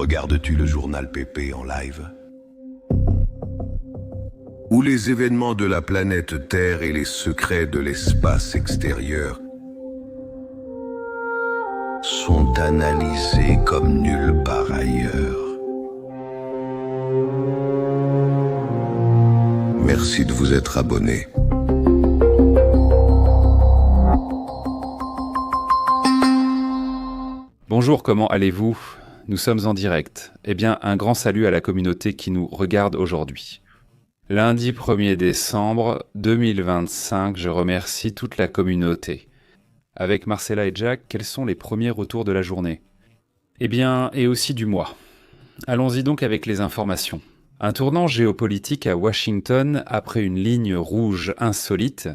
Regardes-tu le journal PP en live? Où les événements de la planète Terre et les secrets de l'espace extérieur sont analysés comme nulle part ailleurs. Merci de vous être abonné. Bonjour, comment allez-vous? Nous sommes en direct. Eh bien, un grand salut à la communauté qui nous regarde aujourd'hui. Lundi 1er décembre 2025, je remercie toute la communauté. Avec Marcella et Jack, quels sont les premiers retours de la journée? Eh bien, et aussi du mois. Allons-y donc avec les informations. Un tournant géopolitique à Washington après une ligne rouge insolite.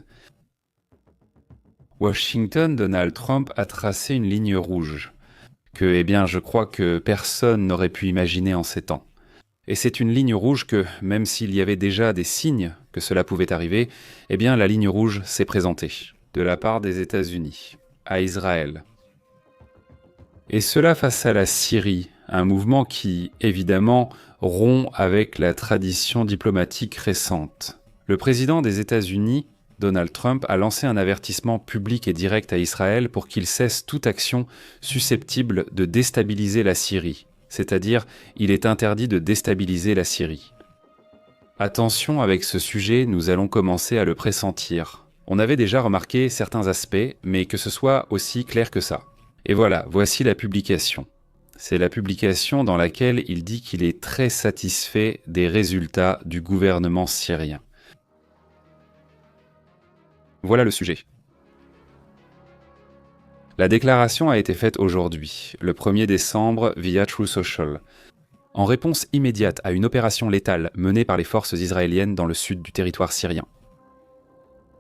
Washington, Donald Trump a tracé une ligne rouge que, eh bien, je crois que personne n'aurait pu imaginer en ces temps. Et c'est une ligne rouge que, même s'il y avait déjà des signes que cela pouvait arriver, eh bien, la ligne rouge s'est présentée de la part des États-Unis à Israël. Et cela face à la Syrie, un mouvement qui, évidemment, rompt avec la tradition diplomatique récente. Le président des États-Unis, Donald Trump, a lancé un avertissement public et direct à Israël pour qu'il cesse toute action susceptible de déstabiliser la Syrie. C'est-à-dire, il est interdit de déstabiliser la Syrie. Attention avec ce sujet, nous allons commencer à le pressentir. On avait déjà remarqué certains aspects, mais que ce soit aussi clair que ça. Et voilà, voici la publication. C'est la publication dans laquelle il dit qu'il est très satisfait des résultats du gouvernement syrien. Voilà le sujet. La déclaration a été faite aujourd'hui, le 1er décembre, via Truth Social, en réponse immédiate à une opération létale menée par les forces israéliennes dans le sud du territoire syrien.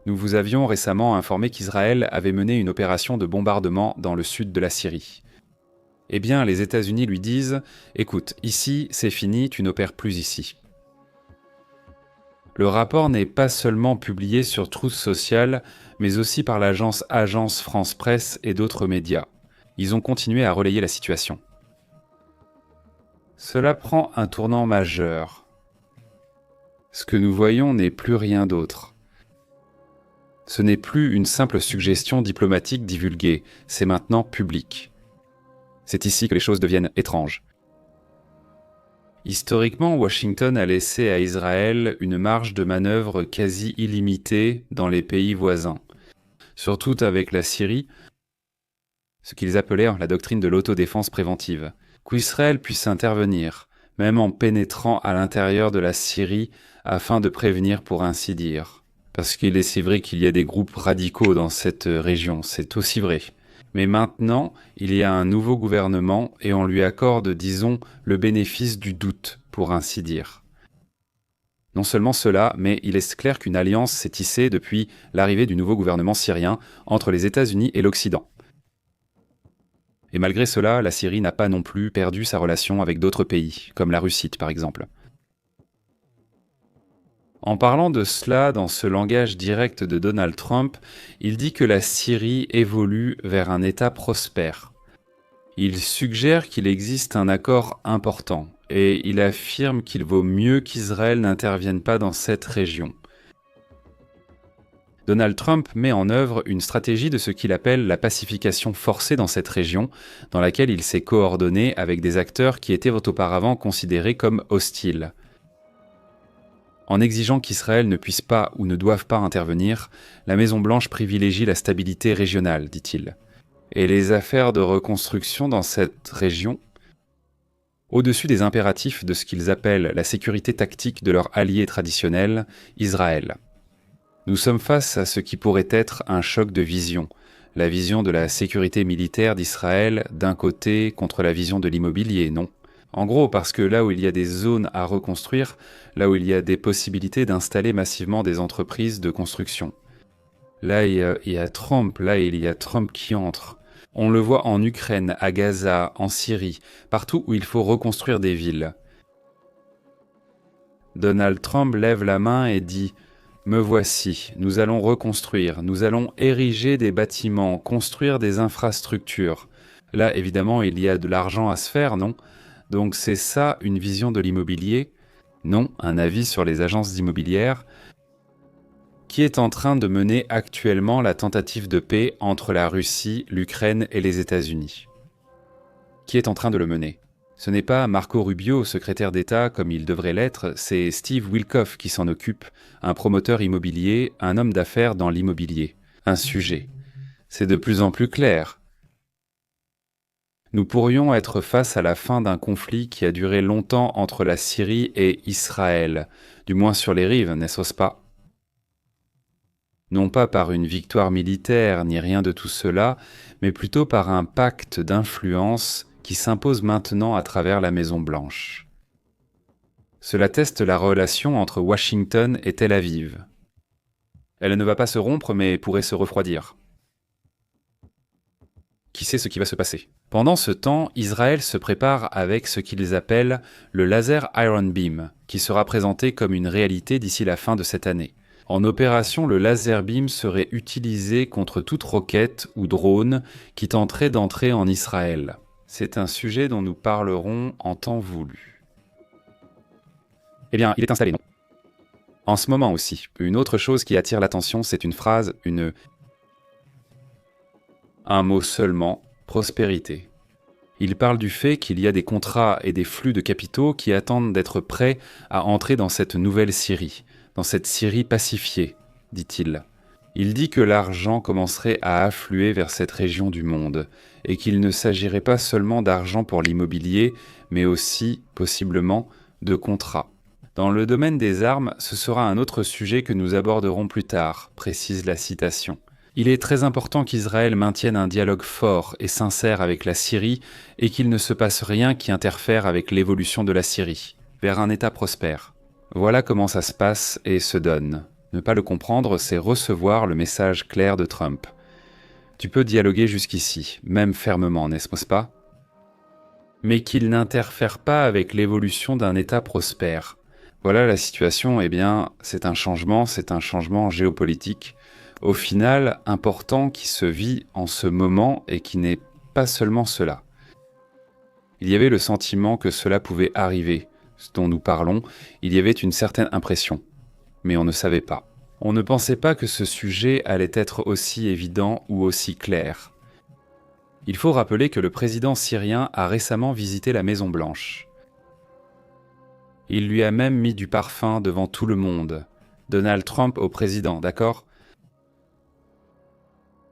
Nous vous avions récemment informé qu'Israël avait mené une opération de bombardement dans le sud de la Syrie. Eh bien, les États-Unis lui disent « Écoute, ici, c'est fini, tu n'opères plus ici ». Le rapport n'est pas seulement publié sur Truth Social, mais aussi par l'agence Agence France Presse et d'autres médias. Ils ont continué à relayer la situation. Cela prend un tournant majeur. Ce que nous voyons n'est plus rien d'autre. Ce n'est plus une simple suggestion diplomatique divulguée, c'est maintenant public. C'est ici que les choses deviennent étranges. Historiquement, Washington a laissé à Israël une marge de manœuvre quasi illimitée dans les pays voisins, surtout avec la Syrie, ce qu'ils appelaient la doctrine de l'autodéfense préventive, qu'Israël puisse intervenir, même en pénétrant à l'intérieur de la Syrie afin de prévenir pour ainsi dire. Parce qu'il est si vrai qu'il y a des groupes radicaux dans cette région, c'est aussi vrai. Mais maintenant, il y a un nouveau gouvernement et on lui accorde, disons, le bénéfice du doute, pour ainsi dire. Non seulement cela, mais il est clair qu'une alliance s'est tissée depuis l'arrivée du nouveau gouvernement syrien entre les États-Unis et l'Occident. Et malgré cela, la Syrie n'a pas non plus perdu sa relation avec d'autres pays, comme la Russie par exemple. En parlant de cela dans ce langage direct de Donald Trump, il dit que la Syrie évolue vers un État prospère. Il suggère qu'il existe un accord important et il affirme qu'il vaut mieux qu'Israël n'intervienne pas dans cette région. Donald Trump met en œuvre une stratégie de ce qu'il appelle la pacification forcée dans cette région, dans laquelle il s'est coordonné avec des acteurs qui étaient auparavant considérés comme hostiles. En exigeant qu'Israël ne puisse pas ou ne doive pas intervenir, la Maison-Blanche privilégie la stabilité régionale, dit-il. Et les affaires de reconstruction dans cette région, au-dessus des impératifs de ce qu'ils appellent la sécurité tactique de leur allié traditionnel, Israël. Nous sommes face à ce qui pourrait être un choc de vision, la vision de la sécurité militaire d'Israël d'un côté contre la vision de l'immobilier, non ? En gros, parce que là où il y a des zones à reconstruire, là où il y a des possibilités d'installer massivement des entreprises de construction. Là, il y a Trump, là, il y a Trump qui entre. On le voit en Ukraine, à Gaza, en Syrie, partout où il faut reconstruire des villes. Donald Trump lève la main et dit « Me voici, nous allons reconstruire, nous allons ériger des bâtiments, construire des infrastructures. » Là, évidemment, il y a de l'argent à se faire, non ? Donc c'est ça une vision de l'immobilier? Non, un avis sur les agences immobilières qui est en train de mener actuellement la tentative de paix entre la Russie, l'Ukraine et les États-Unis. Qui est en train de le mener? Ce n'est pas Marco Rubio, secrétaire d'État comme il devrait l'être, c'est Steve Wilkoff qui s'en occupe, un promoteur immobilier, un homme d'affaires dans l'immobilier. Un sujet. C'est de plus en plus clair. Nous pourrions être face à la fin d'un conflit qui a duré longtemps entre la Syrie et Israël, du moins sur les rives, n'est-ce pas? Non pas par une victoire militaire ni rien de tout cela, mais plutôt par un pacte d'influence qui s'impose maintenant à travers la Maison-Blanche. Cela teste la relation entre Washington et Tel Aviv. Elle ne va pas se rompre, mais pourrait se refroidir. Qui sait ce qui va se passer? Pendant ce temps, Israël se prépare avec ce qu'ils appellent le laser Iron Beam, qui sera présenté comme une réalité d'ici la fin de cette année. En opération, le laser beam serait utilisé contre toute roquette ou drone qui tenterait d'entrer en Israël. C'est un sujet dont nous parlerons en temps voulu. Eh bien, il est installé, non? En ce moment aussi, une autre chose qui attire l'attention, c'est une phrase, un mot seulement, prospérité. Il parle du fait qu'il y a des contrats et des flux de capitaux qui attendent d'être prêts à entrer dans cette nouvelle Syrie, dans cette Syrie pacifiée, dit-il. Il dit que l'argent commencerait à affluer vers cette région du monde, et qu'il ne s'agirait pas seulement d'argent pour l'immobilier, mais aussi, possiblement, de contrats. Dans le domaine des armes, ce sera un autre sujet que nous aborderons plus tard, précise la citation. Il est très important qu'Israël maintienne un dialogue fort et sincère avec la Syrie et qu'il ne se passe rien qui interfère avec l'évolution de la Syrie, vers un État prospère. Voilà comment ça se passe et se donne. Ne pas le comprendre, c'est recevoir le message clair de Trump. Tu peux dialoguer jusqu'ici, même fermement, n'est-ce pas? Mais qu'il n'interfère pas avec l'évolution d'un État prospère. Voilà la situation, eh bien, c'est un changement géopolitique, au final important qui se vit en ce moment et qui n'est pas seulement cela. Il y avait le sentiment que cela pouvait arriver, ce dont nous parlons, il y avait une certaine impression, mais on ne savait pas. On ne pensait pas que ce sujet allait être aussi évident ou aussi clair. Il faut rappeler que le président syrien a récemment visité la Maison-Blanche. Il lui a même mis du parfum devant tout le monde. Donald Trump au président, d'accord ?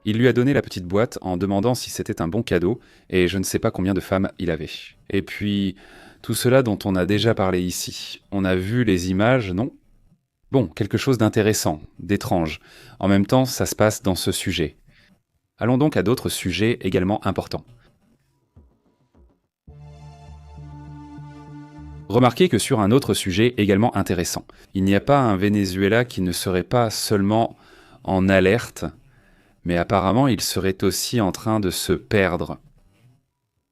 Il lui a donné la petite boîte en demandant si c'était un bon cadeau, et je ne sais pas combien de femmes il avait. Et puis, tout cela dont on a déjà parlé ici. On a vu les images, non ? Bon, quelque chose d'intéressant, d'étrange. En même temps, ça se passe dans ce sujet. Allons donc à d'autres sujets également importants. Remarquez que sur un autre sujet également intéressant, il n'y a pas un Venezuela qui ne serait pas seulement en alerte, mais apparemment il serait aussi en train de se perdre.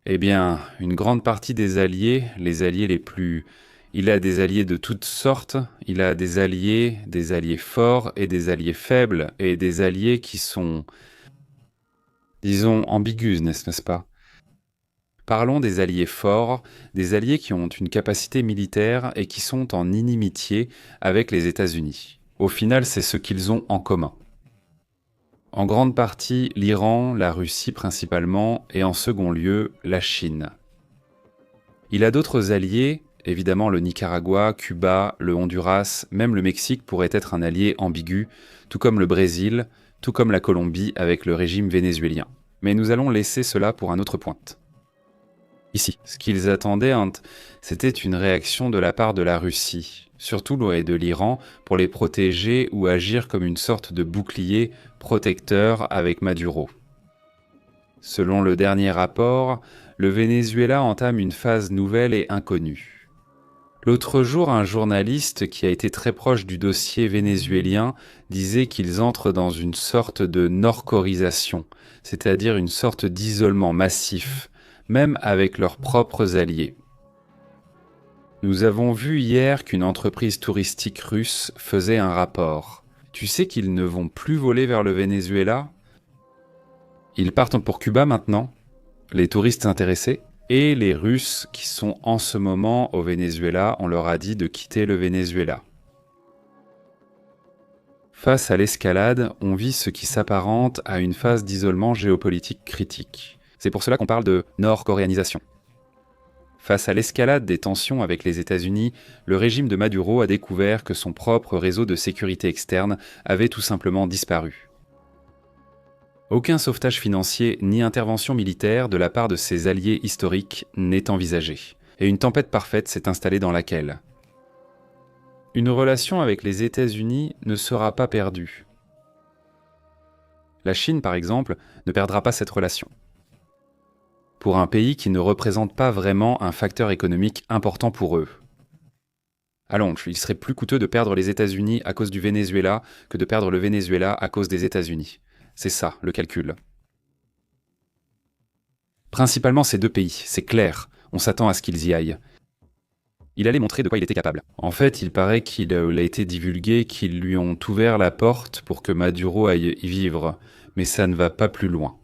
Eh bien, une grande partie des alliés, les alliés les plus... Il a des alliés de toutes sortes, il a des alliés forts et des alliés faibles, et des alliés qui sont, disons, ambigus, n'est-ce pas? Parlons des alliés forts, des alliés qui ont une capacité militaire et qui sont en inimitié avec les États-Unis. Au final, c'est ce qu'ils ont en commun. En grande partie, l'Iran, la Russie principalement, et en second lieu, la Chine. Il a d'autres alliés, évidemment le Nicaragua, Cuba, le Honduras, même le Mexique pourrait être un allié ambigu, tout comme le Brésil, tout comme la Colombie avec le régime vénézuélien. Mais nous allons laisser cela pour un autre point. Ici, ce qu'ils attendaient, c'était une réaction de la part de la Russie, surtout et de l'Iran, pour les protéger ou agir comme une sorte de bouclier protecteur avec Maduro. Selon le dernier rapport, le Venezuela entame une phase nouvelle et inconnue. L'autre jour, un journaliste qui a été très proche du dossier vénézuélien disait qu'ils entrent dans une sorte de norcorisation, c'est-à-dire une sorte d'isolement massif, même avec leurs propres alliés. Nous avons vu hier qu'une entreprise touristique russe faisait un rapport. Tu sais qu'ils ne vont plus voler vers le Venezuela ? Ils partent pour Cuba maintenant ? Les touristes intéressés ? et les Russes qui sont en ce moment au Venezuela, on leur a dit de quitter le Venezuela. Face à l'escalade, on vit ce qui s'apparente à une phase d'isolement géopolitique critique. C'est pour cela qu'on parle de nord-coréanisation. Face à l'escalade des tensions avec les États-Unis, le régime de Maduro a découvert que son propre réseau de sécurité externe avait tout simplement disparu. Aucun sauvetage financier ni intervention militaire de la part de ses alliés historiques n'est envisagé, et une tempête parfaite s'est installée dans laquelle une relation avec les États-Unis ne sera pas perdue. La Chine, par exemple, ne perdra pas cette relation. Pour un pays qui ne représente pas vraiment un facteur économique important pour eux. Allons, il serait plus coûteux de perdre les États-Unis à cause du Venezuela que de perdre le Venezuela à cause des États-Unis. C'est ça, le calcul. Principalement ces deux pays, c'est clair, on s'attend à ce qu'ils y aillent. Il allait montrer de quoi il était capable. En fait, il paraît qu'il a été divulgué qu'ils lui ont ouvert la porte pour que Maduro aille y vivre, mais ça ne va pas plus loin.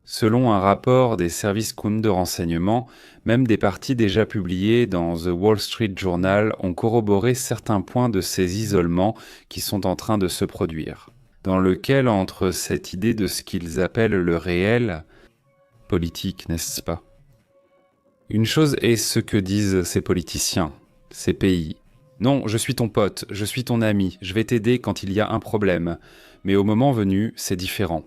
Selon un rapport des services de renseignement, même des parties déjà publiées dans The Wall Street Journal ont corroboré certains points de ces isolements qui sont en train de se produire, dans lequel entre cette idée de ce qu'ils appellent le réel, politique, n'est-ce pas ? Une chose est ce que disent ces politiciens, ces pays. Non, je suis ton pote, je suis ton ami, je vais t'aider quand il y a un problème, mais au moment venu, c'est différent.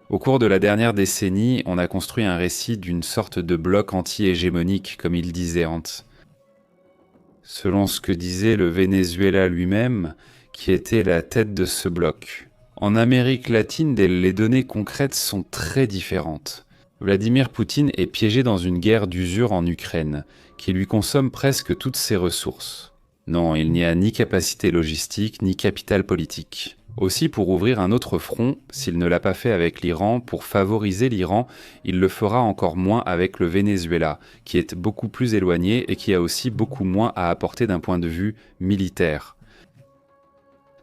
Au cours de la dernière décennie, on a construit un récit d'une sorte de bloc anti-hégémonique, comme il disait Ant. Selon ce que disait le Venezuela lui-même, qui était la tête de ce bloc. En Amérique latine, les données concrètes sont très différentes. Vladimir Poutine est piégé dans une guerre d'usure en Ukraine, qui lui consomme presque toutes ses ressources. Non, il n'y a ni capacité logistique, ni capital politique. Aussi, pour ouvrir un autre front, s'il ne l'a pas fait avec l'Iran, pour favoriser l'Iran, il le fera encore moins avec le Venezuela, qui est beaucoup plus éloigné et qui a aussi beaucoup moins à apporter d'un point de vue militaire.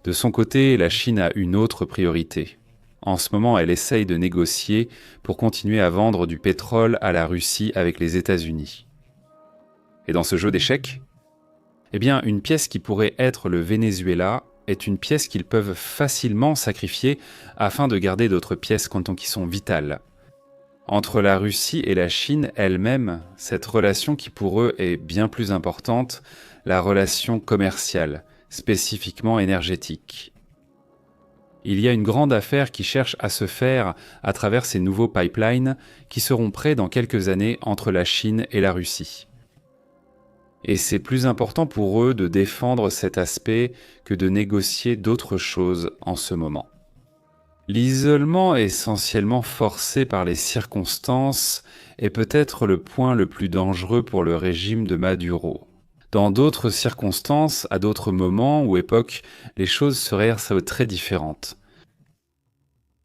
De son côté, la Chine a une autre priorité. En ce moment, elle essaye de négocier pour continuer à vendre du pétrole à la Russie avec les États-Unis. Et dans ce jeu d'échecs, eh bien, une pièce qui pourrait être le Venezuela est une pièce qu'ils peuvent facilement sacrifier afin de garder d'autres pièces qui sont vitales. Entre la Russie et la Chine elle-même, cette relation qui pour eux est bien plus importante, la relation commerciale, spécifiquement énergétique. Il y a une grande affaire qui cherche à se faire à travers ces nouveaux pipelines qui seront prêts dans quelques années entre la Chine et la Russie. Et c'est plus important pour eux de défendre cet aspect que de négocier d'autres choses en ce moment. L'isolement essentiellement forcé par les circonstances est peut-être le point le plus dangereux pour le régime de Maduro. Dans d'autres circonstances, à d'autres moments ou époques, les choses seraient très différentes.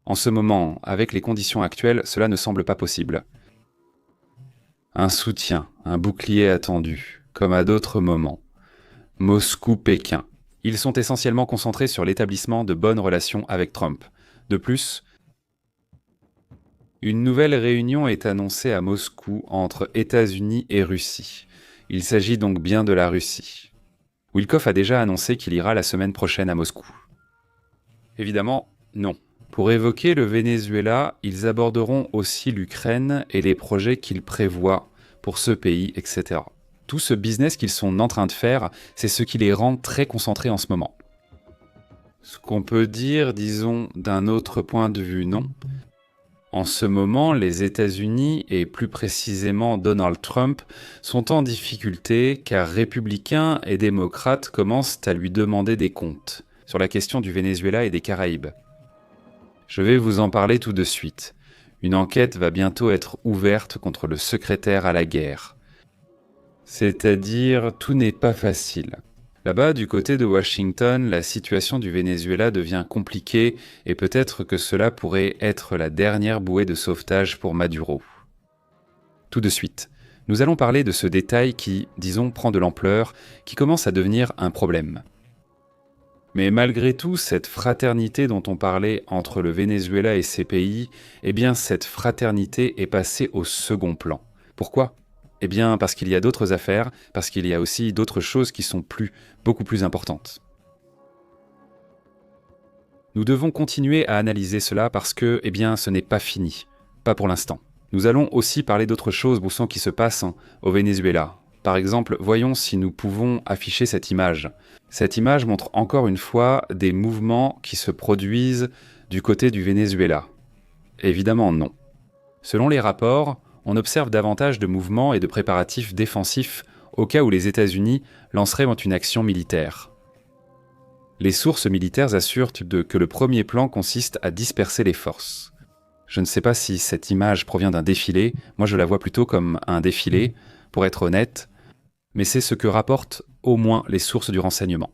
En ce moment, avec les conditions actuelles, cela ne semble pas possible. Un soutien, un bouclier attendu, comme à d'autres moments. Moscou-Pékin. Ils sont essentiellement concentrés sur l'établissement de bonnes relations avec Trump. De plus, une nouvelle réunion est annoncée à Moscou entre États-Unis et Russie. Il s'agit donc bien de la Russie. Wilkov a déjà annoncé qu'il ira la semaine prochaine à Moscou. Évidemment, non. Pour évoquer le Venezuela, ils aborderont aussi l'Ukraine et les projets qu'ils prévoient pour ce pays, etc. Tout ce business qu'ils sont en train de faire, c'est ce qui les rend très concentrés en ce moment. Ce qu'on peut dire, disons, d'un autre point de vue, non. En ce moment, les États-Unis, et plus précisément Donald Trump, sont en difficulté car républicains et démocrates commencent à lui demander des comptes sur la question du Venezuela et des Caraïbes. Je vais vous en parler tout de suite. Une enquête va bientôt être ouverte contre le secrétaire à la guerre. C'est-à-dire, tout n'est pas facile. Là-bas, du côté de Washington, la situation du Venezuela devient compliquée et peut-être que cela pourrait être la dernière bouée de sauvetage pour Maduro. Tout de suite, nous allons parler de ce détail qui, disons, prend de l'ampleur, qui commence à devenir un problème. Mais malgré tout, cette fraternité dont on parlait entre le Venezuela et ces pays, eh bien cette fraternité est passée au second plan. Pourquoi ? Eh bien parce qu'il y a d'autres affaires, parce qu'il y a aussi d'autres choses qui sont beaucoup plus importantes. Nous devons continuer à analyser cela parce que, eh bien, ce n'est pas fini. Pas pour l'instant. Nous allons aussi parler d'autres choses, Boussan, qui se passent au Venezuela. Par exemple, voyons si nous pouvons afficher cette image. Cette image montre encore une fois des mouvements qui se produisent du côté du Venezuela. Évidemment non. Selon les rapports, on observe davantage de mouvements et de préparatifs défensifs au cas où les États-Unis lanceraient une action militaire. Les sources militaires assurent que le premier plan consiste à disperser les forces. Je ne sais pas si cette image provient d'un défilé, moi je la vois plutôt comme un défilé, pour être honnête, mais c'est ce que rapportent au moins les sources du renseignement.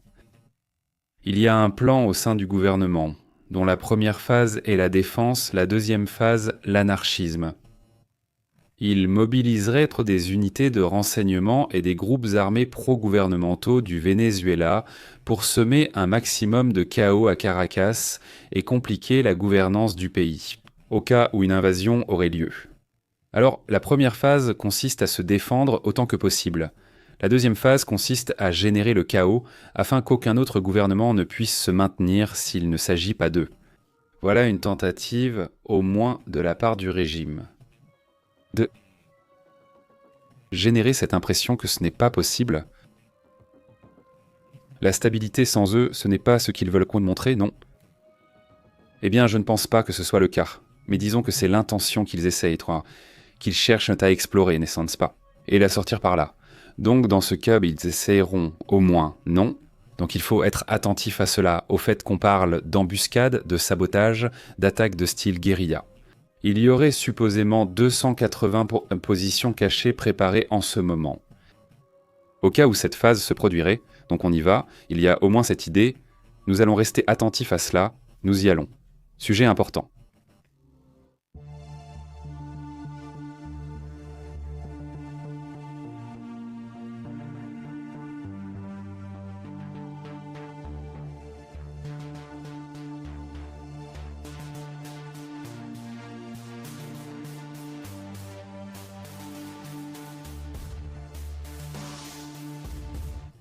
Il y a un plan au sein du gouvernement, dont la première phase est la défense, la deuxième phase l'anarchisme. Il mobiliserait des unités de renseignement et des groupes armés pro-gouvernementaux du Venezuela pour semer un maximum de chaos à Caracas et compliquer la gouvernance du pays, au cas où une invasion aurait lieu. Alors, la première phase consiste à se défendre autant que possible. La deuxième phase consiste à générer le chaos afin qu'aucun autre gouvernement ne puisse se maintenir s'il ne s'agit pas d'eux. Voilà une tentative, au moins de la part du régime, de générer cette impression que ce n'est pas possible. La stabilité sans eux, ce n'est pas ce qu'ils veulent montrer, non. Eh bien, je ne pense pas que ce soit le cas, mais disons que c'est l'intention qu'ils essayent, qu'ils cherchent à explorer, n'est-ce pas, et la sortir par là. Donc, dans ce cas, ils essayeront au moins non. Donc, il faut être attentif à cela, au fait qu'on parle d'embuscade, de sabotage, d'attaque de style guérilla. Il y aurait supposément 280 positions cachées préparées en ce moment. Au cas où cette phase se produirait, donc on y va, il y a au moins cette idée, nous allons rester attentifs à cela, nous y allons. Sujet important.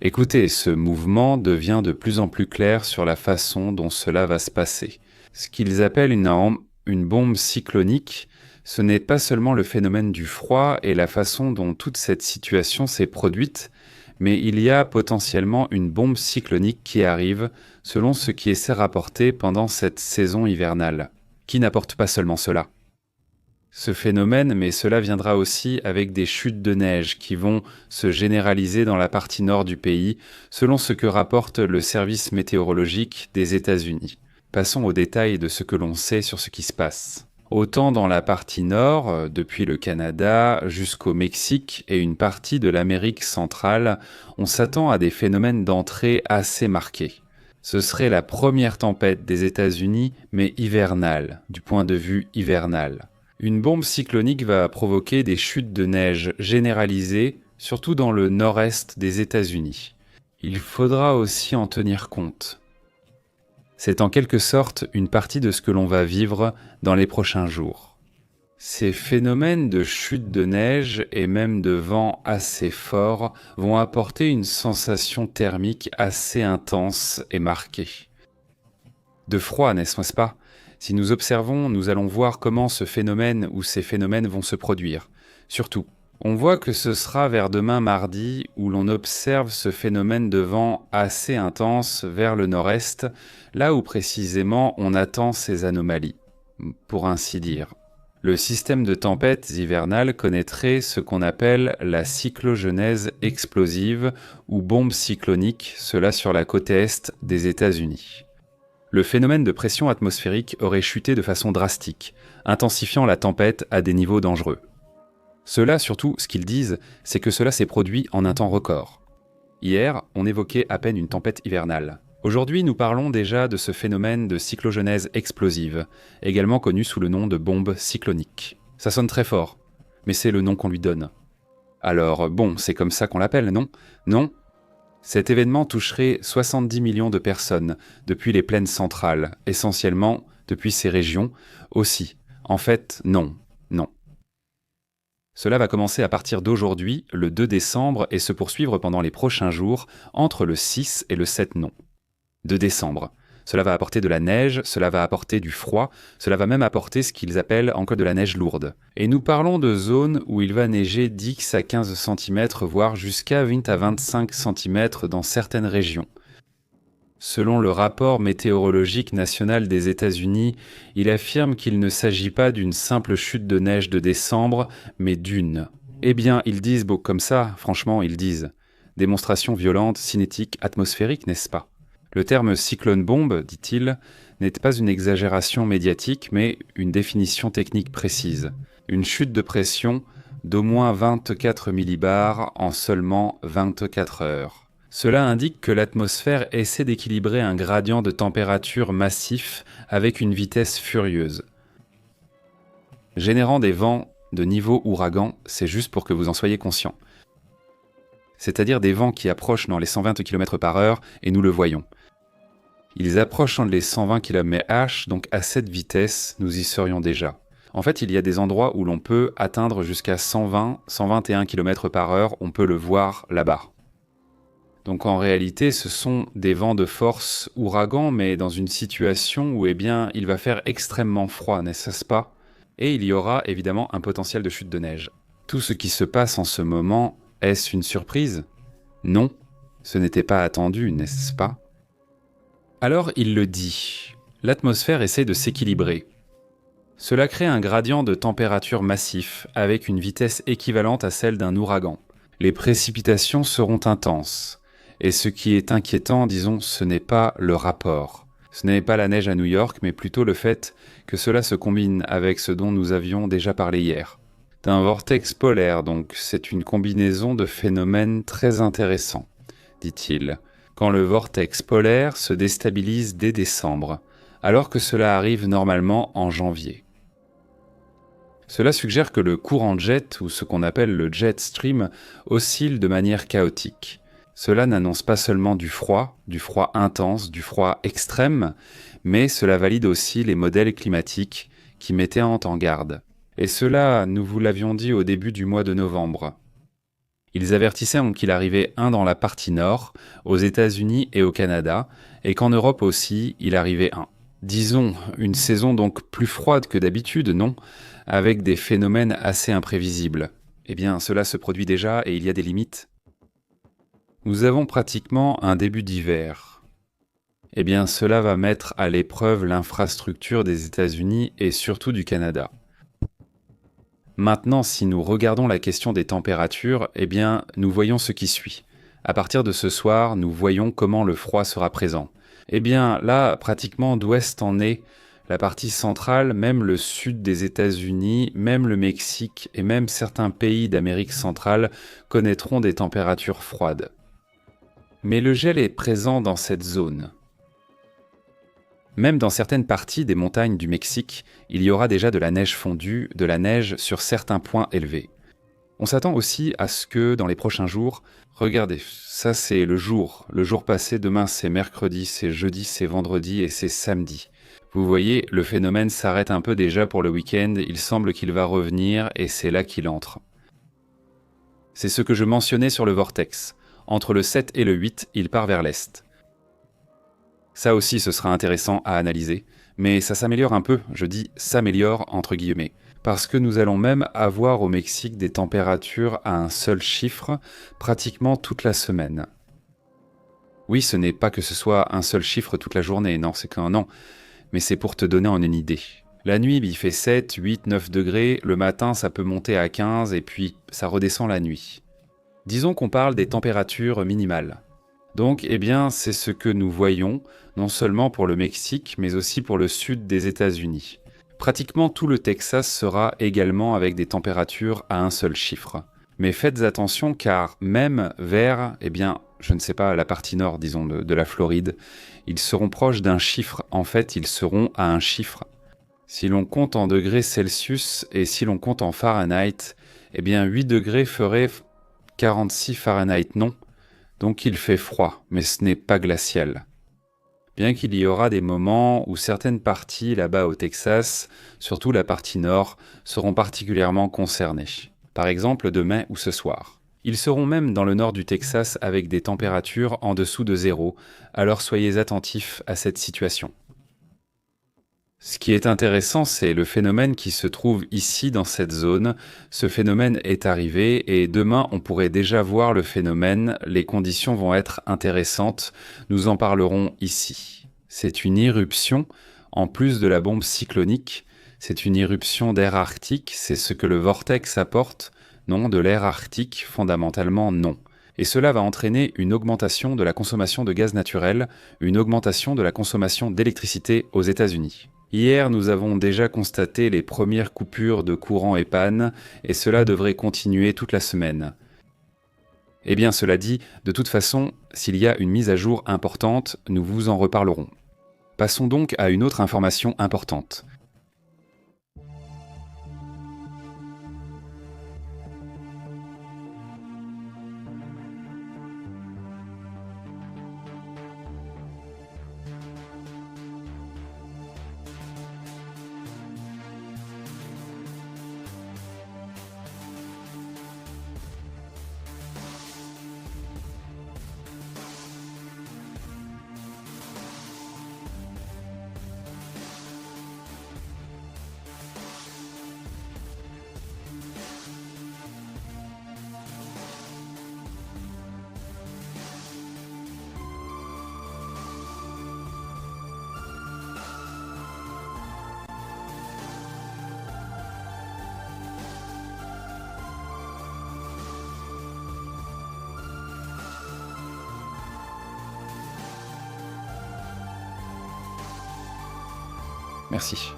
Écoutez, ce mouvement devient de plus en plus clair sur la façon dont cela va se passer. Ce qu'ils appellent une bombe cyclonique, ce n'est pas seulement le phénomène du froid et la façon dont toute cette situation s'est produite, mais il y a potentiellement une bombe cyclonique qui arrive, selon ce qui s'est rapporté pendant cette saison hivernale, qui n'apporte pas seulement cela. Ce phénomène, mais cela viendra aussi avec des chutes de neige qui vont se généraliser dans la partie nord du pays, selon ce que rapporte le service météorologique des États-Unis. Passons aux détails de ce que l'on sait sur ce qui se passe. Autant dans la partie nord, depuis le Canada jusqu'au Mexique et une partie de l'Amérique centrale, on s'attend à des phénomènes d'entrée assez marqués. Ce serait la première tempête des États-Unis, mais hivernale, du point de vue hivernal. Une bombe cyclonique va provoquer des chutes de neige généralisées, surtout dans le nord-est des États-Unis. Il faudra aussi en tenir compte. C'est en quelque sorte une partie de ce que l'on va vivre dans les prochains jours. Ces phénomènes de chute de neige et même de vent assez fort vont apporter une sensation thermique assez intense et marquée. De froid, n'est-ce pas ? Si nous observons, nous allons voir comment ce phénomène ou ces phénomènes vont se produire. Surtout, on voit que ce sera vers demain mardi où l'on observe ce phénomène de vent assez intense vers le nord-est, là où précisément on attend ces anomalies, pour ainsi dire. Le système de tempêtes hivernales connaîtrait ce qu'on appelle la cyclogenèse explosive ou bombe cyclonique, cela sur la côte est des États-Unis. Le phénomène de pression atmosphérique aurait chuté de façon drastique, intensifiant la tempête à des niveaux dangereux. Cela, surtout, ce qu'ils disent, c'est que cela s'est produit en un temps record. Hier, on évoquait à peine une tempête hivernale. Aujourd'hui, nous parlons déjà de ce phénomène de cyclogenèse explosive, également connu sous le nom de bombe cyclonique. Ça sonne très fort, mais c'est le nom qu'on lui donne. Alors, bon, c'est comme ça qu'on l'appelle, non ? Non ? Cet événement toucherait 70 millions de personnes depuis les plaines centrales, essentiellement depuis ces régions aussi. En fait, non. Cela va commencer à partir d'aujourd'hui, le 2 décembre, et se poursuivre pendant les prochains jours, entre le 6 et le 7 non. 2 décembre. Cela va apporter de la neige, cela va apporter du froid, cela va même apporter ce qu'ils appellent encore de la neige lourde. Et nous parlons de zones où il va neiger 10 à 15 cm, voire jusqu'à 20 à 25 cm dans certaines régions. Selon le rapport météorologique national des États-Unis, il affirme qu'il ne s'agit pas d'une simple chute de neige de décembre, mais d'une. Eh bien, ils disent, comme ça, franchement, ils disent. Démonstration violente, cinétique, atmosphérique, n'est-ce pas? Le terme cyclone bombe, dit-il, n'est pas une exagération médiatique, mais une définition technique précise. Une chute de pression d'au moins 24 millibars en seulement 24 heures. Cela indique que l'atmosphère essaie d'équilibrer un gradient de température massif avec une vitesse furieuse. Générant des vents de niveau ouragan, c'est juste pour que vous en soyez conscient. C'est-à-dire des vents qui approchent dans les 120 km/h, et nous le voyons. Ils approchent dans les 120 km/h, donc à cette vitesse, nous y serions déjà. En fait, il y a des endroits où l'on peut atteindre jusqu'à 120, 121 km/h, on peut le voir là-bas. Donc en réalité, ce sont des vents de force ouragan, mais dans une situation où il va faire extrêmement froid, n'est-ce pas? Et il y aura évidemment un potentiel de chute de neige. Tout ce qui se passe en ce moment, est-ce une surprise? Non, ce n'était pas attendu, n'est-ce pas? Alors il le dit, l'atmosphère essaie de s'équilibrer. Cela crée un gradient de température massif avec une vitesse équivalente à celle d'un ouragan. Les précipitations seront intenses. Et ce qui est inquiétant, disons, ce n'est pas le rapport. Ce n'est pas la neige à New York, mais plutôt le fait que cela se combine avec ce dont nous avions déjà parlé hier. D'un vortex polaire, donc c'est une combinaison de phénomènes très intéressants, dit-il, quand le vortex polaire se déstabilise dès décembre, alors que cela arrive normalement en janvier. Cela suggère que le courant jet, ou ce qu'on appelle le jet stream, oscille de manière chaotique. Cela n'annonce pas seulement du froid intense, du froid extrême, mais cela valide aussi les modèles climatiques qui mettaient en garde. Et cela, nous vous l'avions dit au début du mois de novembre. Ils avertissaient qu'il arrivait un dans la partie nord, aux États-Unis et au Canada, et qu'en Europe aussi, il arrivait un. Disons, une saison donc plus froide que d'habitude, non? Avec des phénomènes assez imprévisibles. Eh bien, cela se produit déjà et il y a des limites. Nous avons pratiquement un début d'hiver. Eh bien, cela va mettre à l'épreuve l'infrastructure des États-Unis et surtout du Canada. Maintenant, si nous regardons la question des températures, eh bien, nous voyons ce qui suit. À partir de ce soir, nous voyons comment le froid sera présent. Eh bien, là, pratiquement d'ouest en est, la partie centrale, même le sud des États-Unis, même le Mexique et même certains pays d'Amérique centrale connaîtront des températures froides. Mais le gel est présent dans cette zone. Même dans certaines parties des montagnes du Mexique, il y aura déjà de la neige fondue, de la neige sur certains points élevés. On s'attend aussi à ce que, dans les prochains jours, regardez, ça c'est le jour passé, demain c'est mercredi, c'est jeudi, c'est vendredi et c'est samedi. Vous voyez, le phénomène s'arrête un peu déjà pour le week-end, il semble qu'il va revenir et c'est là qu'il entre. C'est ce que je mentionnais sur le vortex. Entre le 7 et le 8, il part vers l'est. Ça aussi, ce sera intéressant à analyser, mais ça s'améliore un peu, je dis « s'améliore » entre guillemets, parce que nous allons même avoir au Mexique des températures à un seul chiffre pratiquement toute la semaine. Oui, ce n'est pas que ce soit un seul chiffre toute la journée, non, c'est qu'un an, mais c'est pour te donner en une idée. La nuit, il fait 7, 8, 9 degrés, le matin, ça peut monter à 15, et puis ça redescend la nuit. Disons qu'on parle des températures minimales. Donc, eh bien, c'est ce que nous voyons, non seulement pour le Mexique, mais aussi pour le sud des États-Unis. Pratiquement tout le Texas sera également avec des températures à un seul chiffre. Mais faites attention car même vers, eh bien, je ne sais pas, la partie nord, disons, de la Floride, ils seront proches d'un chiffre. En fait, ils seront à un chiffre. Si l'on compte en degrés Celsius et si l'on compte en Fahrenheit, eh bien, 8 degrés ferait 46 Fahrenheit, non. Donc il fait froid, mais ce n'est pas glacial. Bien qu'il y aura des moments où certaines parties là-bas au Texas, surtout la partie nord, seront particulièrement concernées. Par exemple demain ou ce soir. Ils seront même dans le nord du Texas avec des températures en dessous de zéro, alors soyez attentifs à cette situation. Ce qui est intéressant, c'est le phénomène qui se trouve ici dans cette zone. Ce phénomène est arrivé et demain on pourrait déjà voir le phénomène. Les conditions vont être intéressantes. Nous en parlerons ici. C'est une irruption, en plus de la bombe cyclonique. C'est une irruption d'air arctique. C'est ce que le vortex apporte. Non, de l'air arctique, fondamentalement non. Et cela va entraîner une augmentation de la consommation de gaz naturel, une augmentation de la consommation d'électricité aux États-Unis. Hier, nous avons déjà constaté les premières coupures de courant et panne, et cela devrait continuer toute la semaine. Eh bien, cela dit, de toute façon, s'il y a une mise à jour importante, nous vous en reparlerons. Passons donc à une autre information importante. Merci.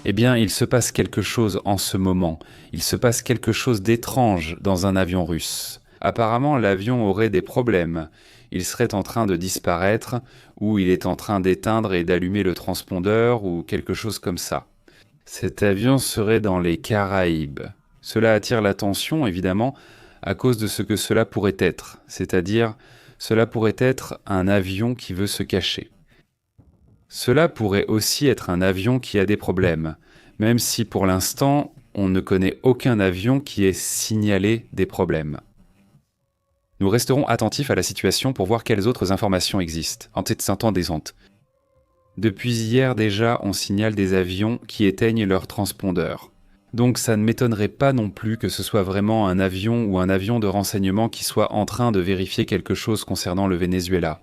Eh bien, il se passe quelque chose en ce moment. Il se passe quelque chose d'étrange dans un avion russe. Apparemment, l'avion aurait des problèmes. Il serait en train de disparaître, ou il est en train d'éteindre et d'allumer le transpondeur, ou quelque chose comme ça. Cet avion serait dans les Caraïbes. Cela attire l'attention, évidemment, à cause de ce que cela pourrait être. C'est-à-dire, cela pourrait être un avion qui veut se cacher. Cela pourrait aussi être un avion qui a des problèmes, même si pour l'instant, on ne connaît aucun avion qui ait signalé des problèmes. Nous resterons attentifs à la situation pour voir quelles autres informations existent. Depuis hier déjà, on signale des avions qui éteignent leurs transpondeurs. Donc ça ne m'étonnerait pas non plus que ce soit vraiment un avion ou un avion de renseignement qui soit en train de vérifier quelque chose concernant le Venezuela.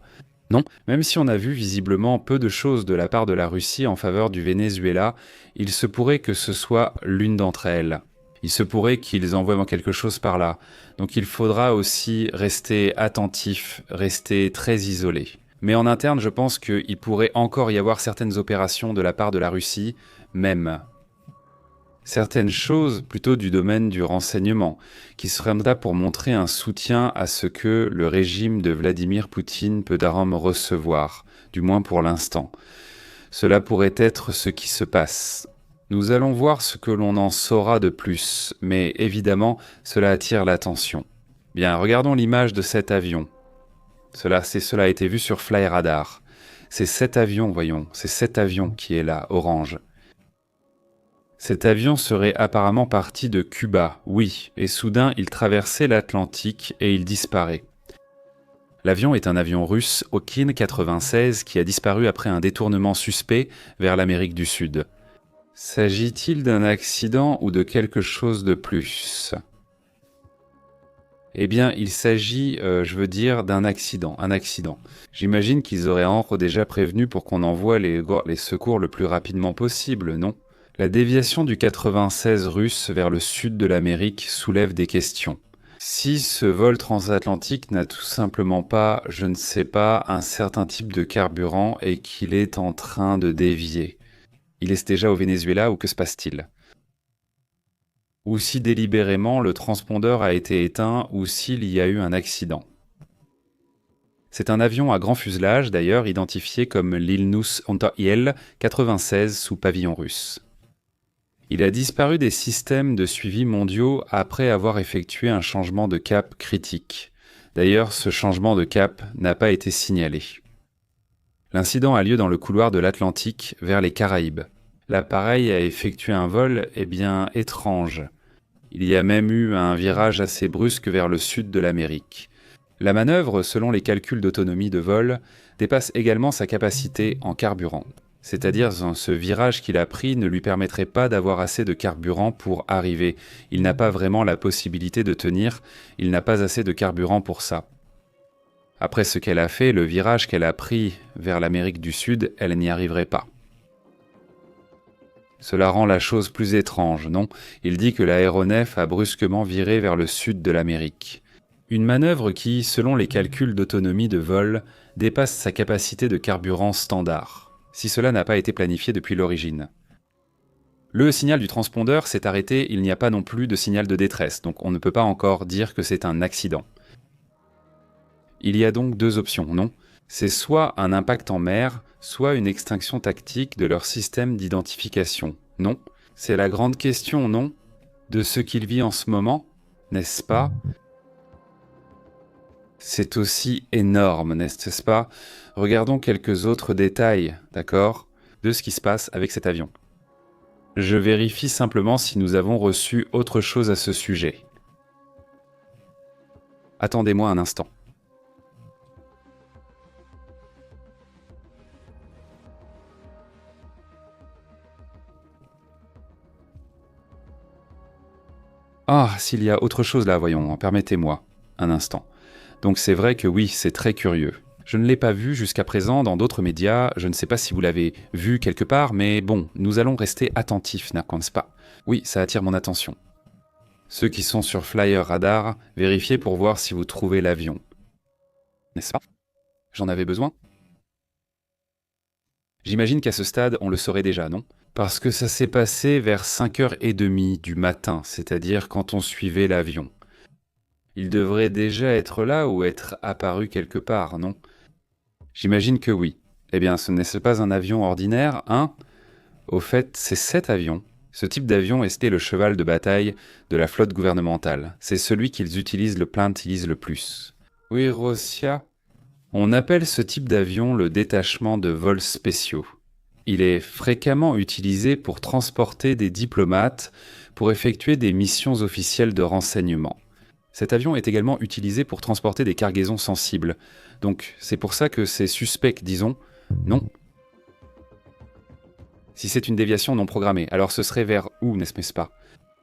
Non, même si on a vu visiblement peu de choses de la part de la Russie en faveur du Venezuela, il se pourrait que ce soit l'une d'entre elles. Il se pourrait qu'ils envoient quelque chose par là. Donc il faudra aussi rester attentif, rester très isolé. Mais en interne, je pense qu'il pourrait encore y avoir certaines opérations de la part de la Russie, même. Certaines choses plutôt du domaine du renseignement, qui seraient là pour montrer un soutien à ce que le régime de Vladimir Poutine peut recevoir, du moins pour l'instant. Cela pourrait être ce qui se passe. Nous allons voir ce que l'on en saura de plus, mais évidemment, cela attire l'attention. Bien, regardons l'image de cet avion. Cela a été vu sur FlyRadar. C'est cet avion, voyons, c'est cet avion qui est là, orange. Cet avion serait apparemment parti de Cuba, oui, et soudain il traversait l'Atlantique et il disparaît. L'avion est un avion russe Okin 96 qui a disparu après un détournement suspect vers l'Amérique du Sud. S'agit-il d'un accident ou de quelque chose de plus ? Eh bien, il s'agit, d'un accident, un accident. J'imagine qu'ils auraient encore déjà prévenu pour qu'on envoie les secours le plus rapidement possible, non? La déviation du 96 russe vers le sud de l'Amérique soulève des questions. Si ce vol transatlantique n'a tout simplement pas, je ne sais pas, un certain type de carburant et qu'il est en train de dévier, il est déjà au Venezuela ou que se passe-t-il? Ou si délibérément le transpondeur a été éteint ou s'il y a eu un accident. C'est un avion à grand fuselage, d'ailleurs identifié comme l'Ilnus Unter-Il 96 sous pavillon russe. Il a disparu des systèmes de suivi mondiaux après avoir effectué un changement de cap critique. D'ailleurs, ce changement de cap n'a pas été signalé. L'incident a lieu dans le couloir de l'Atlantique vers les Caraïbes. L'appareil a effectué un vol, étrange. Il y a même eu un virage assez brusque vers le sud de l'Amérique. La manœuvre, selon les calculs d'autonomie de vol, dépasse également sa capacité en carburant. C'est-à-dire ce virage qu'il a pris ne lui permettrait pas d'avoir assez de carburant pour arriver. Il n'a pas vraiment la possibilité de tenir, il n'a pas assez de carburant pour ça. Après ce qu'elle a fait, le virage qu'elle a pris vers l'Amérique du Sud, elle n'y arriverait pas. Cela rend la chose plus étrange, non? Il dit que l'aéronef a brusquement viré vers le sud de l'Amérique. Une manœuvre qui, selon les calculs d'autonomie de vol, dépasse sa capacité de carburant standard, si cela n'a pas été planifié depuis l'origine. Le signal du transpondeur s'est arrêté, il n'y a pas non plus de signal de détresse, donc on ne peut pas encore dire que c'est un accident. Il y a donc deux options, non? C'est soit un impact en mer, soit une extinction tactique de leur système d'identification, non? C'est la grande question, non? De ce qu'il vit en ce moment, n'est-ce pas? C'est aussi énorme, n'est-ce pas? Regardons quelques autres détails, d'accord, de ce qui se passe avec cet avion. Je vérifie simplement si nous avons reçu autre chose à ce sujet. Attendez-moi un instant. Ah, s'il y a autre chose là, voyons, permettez-moi un instant. Donc c'est vrai que oui, c'est très curieux. Je ne l'ai pas vu jusqu'à présent dans d'autres médias, je ne sais pas si vous l'avez vu quelque part, mais bon, nous allons rester attentifs, n'est-ce pas? Oui, ça attire mon attention. Ceux qui sont sur Flyer Radar, vérifiez pour voir si vous trouvez l'avion. N'est-ce pas? J'en avais besoin? J'imagine qu'à ce stade, on le saurait déjà, non? Parce que ça s'est passé vers 5h30 du matin, c'est-à-dire quand on suivait l'avion. Il devrait déjà être là ou être apparu quelque part, non? J'imagine que oui. Eh bien, ce n'est pas un avion ordinaire, hein? Au fait, c'est cet avion. Ce type d'avion était le cheval de bataille de la flotte gouvernementale. C'est celui qu'ils utilisent le plus. Oui, Rosia. On appelle ce type d'avion le détachement de vols spéciaux. Il est fréquemment utilisé pour transporter des diplomates pour effectuer des missions officielles de renseignement. Cet avion est également utilisé pour transporter des cargaisons sensibles. Donc c'est pour ça que c'est suspect, disons. Non. Si c'est une déviation non programmée, alors ce serait vers où, n'est-ce pas?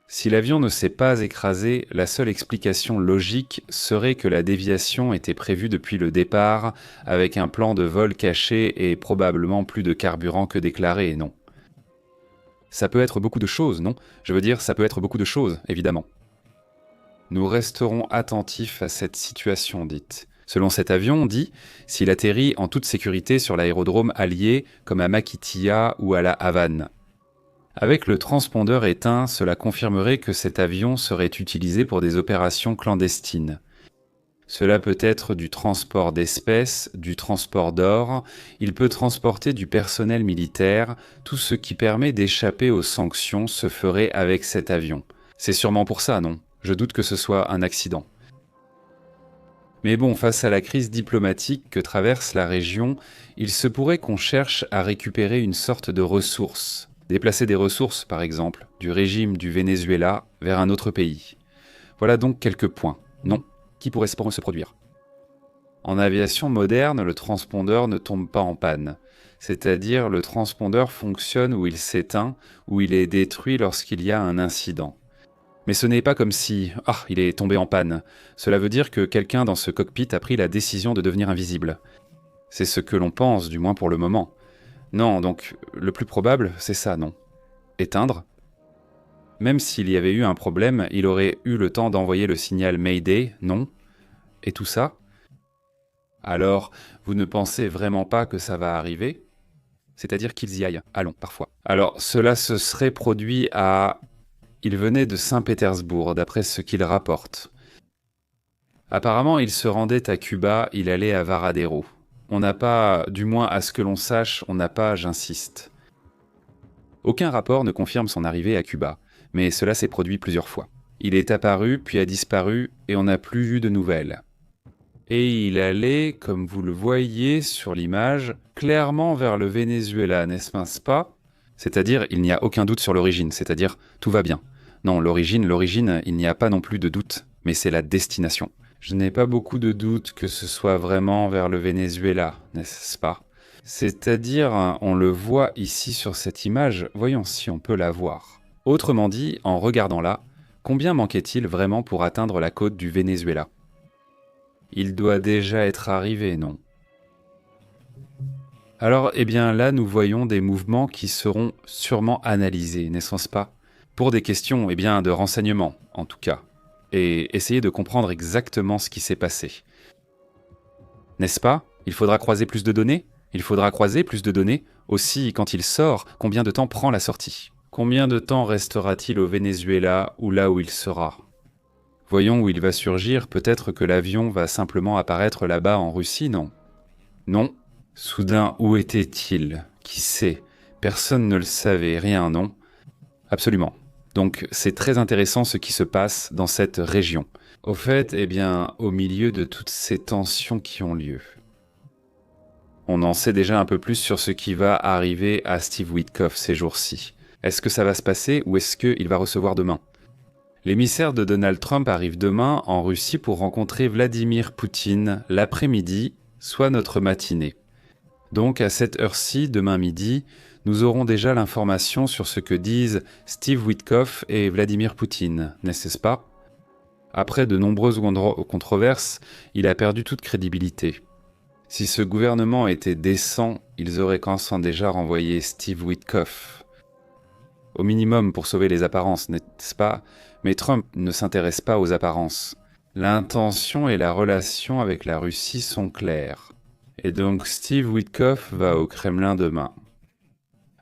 Si l'avion ne s'est pas écrasé, la seule explication logique serait que la déviation était prévue depuis le départ, avec un plan de vol caché et probablement plus de carburant que déclaré, non? Ça peut être beaucoup de choses, non? Je veux dire, ça peut être beaucoup de choses, évidemment. Nous resterons attentifs à cette situation dite. Selon cet avion, dit, s'il atterrit en toute sécurité sur l'aérodrome allié, comme à Maquitía ou à La Havane. Avec le transpondeur éteint, cela confirmerait que cet avion serait utilisé pour des opérations clandestines. Cela peut être du transport d'espèces, du transport d'or, il peut transporter du personnel militaire, tout ce qui permet d'échapper aux sanctions se ferait avec cet avion. C'est sûrement pour ça, non? Je doute que ce soit un accident. Mais bon, face à la crise diplomatique que traverse la région, il se pourrait qu'on cherche à récupérer une sorte de ressources. Déplacer des ressources, par exemple, du régime du Venezuela vers un autre pays. Voilà donc quelques points. Non, qui pourrait se produire? En aviation moderne, le transpondeur ne tombe pas en panne. C'est-à-dire, le transpondeur fonctionne où il s'éteint, où il est détruit lorsqu'il y a un incident. Mais ce n'est pas comme si « Ah, il est tombé en panne ». Cela veut dire que quelqu'un dans ce cockpit a pris la décision de devenir invisible. C'est ce que l'on pense, du moins pour le moment. Non, donc le plus probable, c'est ça, non. Éteindre. Même s'il y avait eu un problème, il aurait eu le temps d'envoyer le signal Mayday, non. Et tout ça. Alors, vous ne pensez vraiment pas que ça va arriver ? C'est-à-dire qu'ils y aillent. Allons, parfois. Alors, cela se serait produit à... Il venait de Saint-Pétersbourg, d'après ce qu'il rapporte. Apparemment, il se rendait à Cuba, il allait à Varadero. On n'a pas, du moins à ce que l'on sache, on n'a pas, j'insiste. Aucun rapport ne confirme son arrivée à Cuba, mais cela s'est produit plusieurs fois. Il est apparu, puis a disparu, et on n'a plus eu de nouvelles. Et il allait, comme vous le voyez sur l'image, clairement vers le Venezuela, n'est-ce pas ? C'est-à-dire, il n'y a aucun doute sur l'origine, c'est-à-dire, tout va bien. Non, l'origine, il n'y a pas non plus de doute, mais c'est la destination. Je n'ai pas beaucoup de doute que ce soit vraiment vers le Venezuela, n'est-ce pas ? C'est-à-dire, on le voit ici sur cette image, voyons si on peut la voir. Autrement dit, en regardant là, combien manquait-il vraiment pour atteindre la côte du Venezuela ? Il doit déjà être arrivé, non ? Alors, eh bien là, nous voyons des mouvements qui seront sûrement analysés, n'est-ce pas ? Pour des questions, eh bien, de renseignement, en tout cas. Et essayer de comprendre exactement ce qui s'est passé. N'est-ce pas ? Il faudra croiser plus de données ? Il faudra croiser plus de données. Aussi, quand il sort, combien de temps prend la sortie ? Combien de temps restera-t-il au Venezuela ou là où il sera ? Voyons où il va surgir, peut-être que l'avion va simplement apparaître là-bas en Russie, non ? Non. Soudain, où était-il ? Qui sait ? Personne ne le savait, rien, non ? Absolument. Donc c'est très intéressant ce qui se passe dans cette région. Au fait, eh bien, au milieu de toutes ces tensions qui ont lieu. On en sait déjà un peu plus sur ce qui va arriver à Steve Witkoff ces jours-ci. Est-ce que ça va se passer ou est-ce qu'il va recevoir demain ? L'émissaire de Donald Trump arrive demain en Russie pour rencontrer Vladimir Poutine l'après-midi, soit notre matinée. Donc à cette heure-ci, demain midi, nous aurons déjà l'information sur ce que disent Steve Witkoff et Vladimir Poutine, n'est-ce pas ? Après de nombreuses controverses, il a perdu toute crédibilité. Si ce gouvernement était décent, ils auraient quand même déjà renvoyé Steve Witkoff. Au minimum pour sauver les apparences, n'est-ce pas ? Mais Trump ne s'intéresse pas aux apparences. L'intention et la relation avec la Russie sont claires. Et donc Steve Witkoff va au Kremlin demain.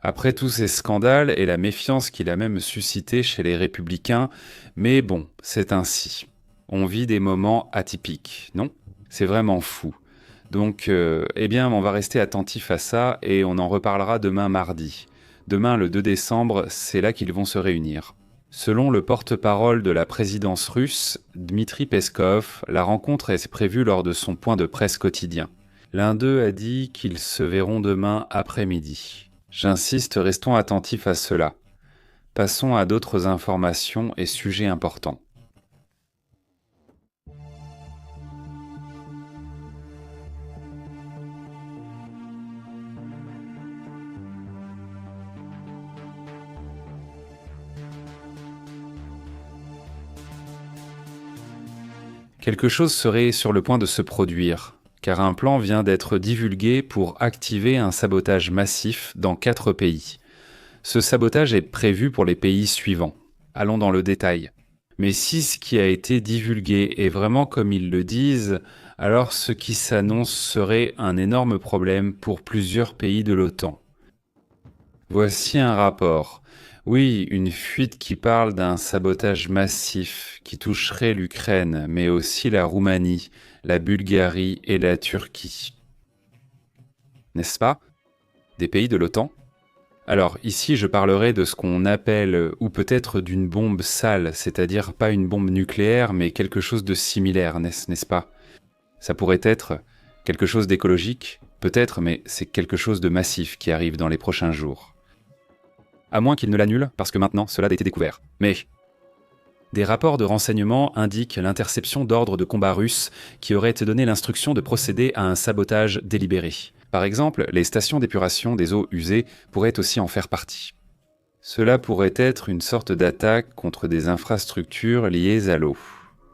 Après tous ces scandales et la méfiance qu'il a même suscité chez les républicains, mais bon, c'est ainsi. On vit des moments atypiques, non ? C'est vraiment fou. Donc, eh bien, on va rester attentif à ça et on en reparlera demain mardi. Demain, le 2 décembre, c'est là qu'ils vont se réunir. Selon le porte-parole de la présidence russe, Dmitri Peskov, la rencontre est prévue lors de son point de presse quotidien. L'un d'eux a dit qu'ils se verront demain après-midi. J'insiste, restons attentifs à cela. Passons à d'autres informations et sujets importants. Quelque chose serait sur le point de se produire, car un plan vient d'être divulgué pour activer un sabotage massif dans 4 pays. Ce sabotage est prévu pour les pays suivants. Allons dans le détail. Mais si ce qui a été divulgué est vraiment comme ils le disent, alors ce qui s'annonce serait un énorme problème pour plusieurs pays de l'OTAN. Voici un rapport. Oui, une fuite qui parle d'un sabotage massif qui toucherait l'Ukraine, mais aussi la Roumanie, la Bulgarie et la Turquie. N'est-ce pas ? Des pays de l'OTAN ? Alors ici je parlerai de ce qu'on appelle, ou peut-être d'une bombe sale, c'est-à-dire pas une bombe nucléaire, mais quelque chose de similaire, n'est-ce pas ? Ça pourrait être quelque chose d'écologique, peut-être, mais c'est quelque chose de massif qui arrive dans les prochains jours. À moins qu'il ne l'annule, parce que maintenant cela a été découvert. Mais des rapports de renseignement indiquent l'interception d'ordres de combat russes qui auraient donné l'instruction de procéder à un sabotage délibéré. Par exemple, les stations d'épuration des eaux usées pourraient aussi en faire partie. Cela pourrait être une sorte d'attaque contre des infrastructures liées à l'eau.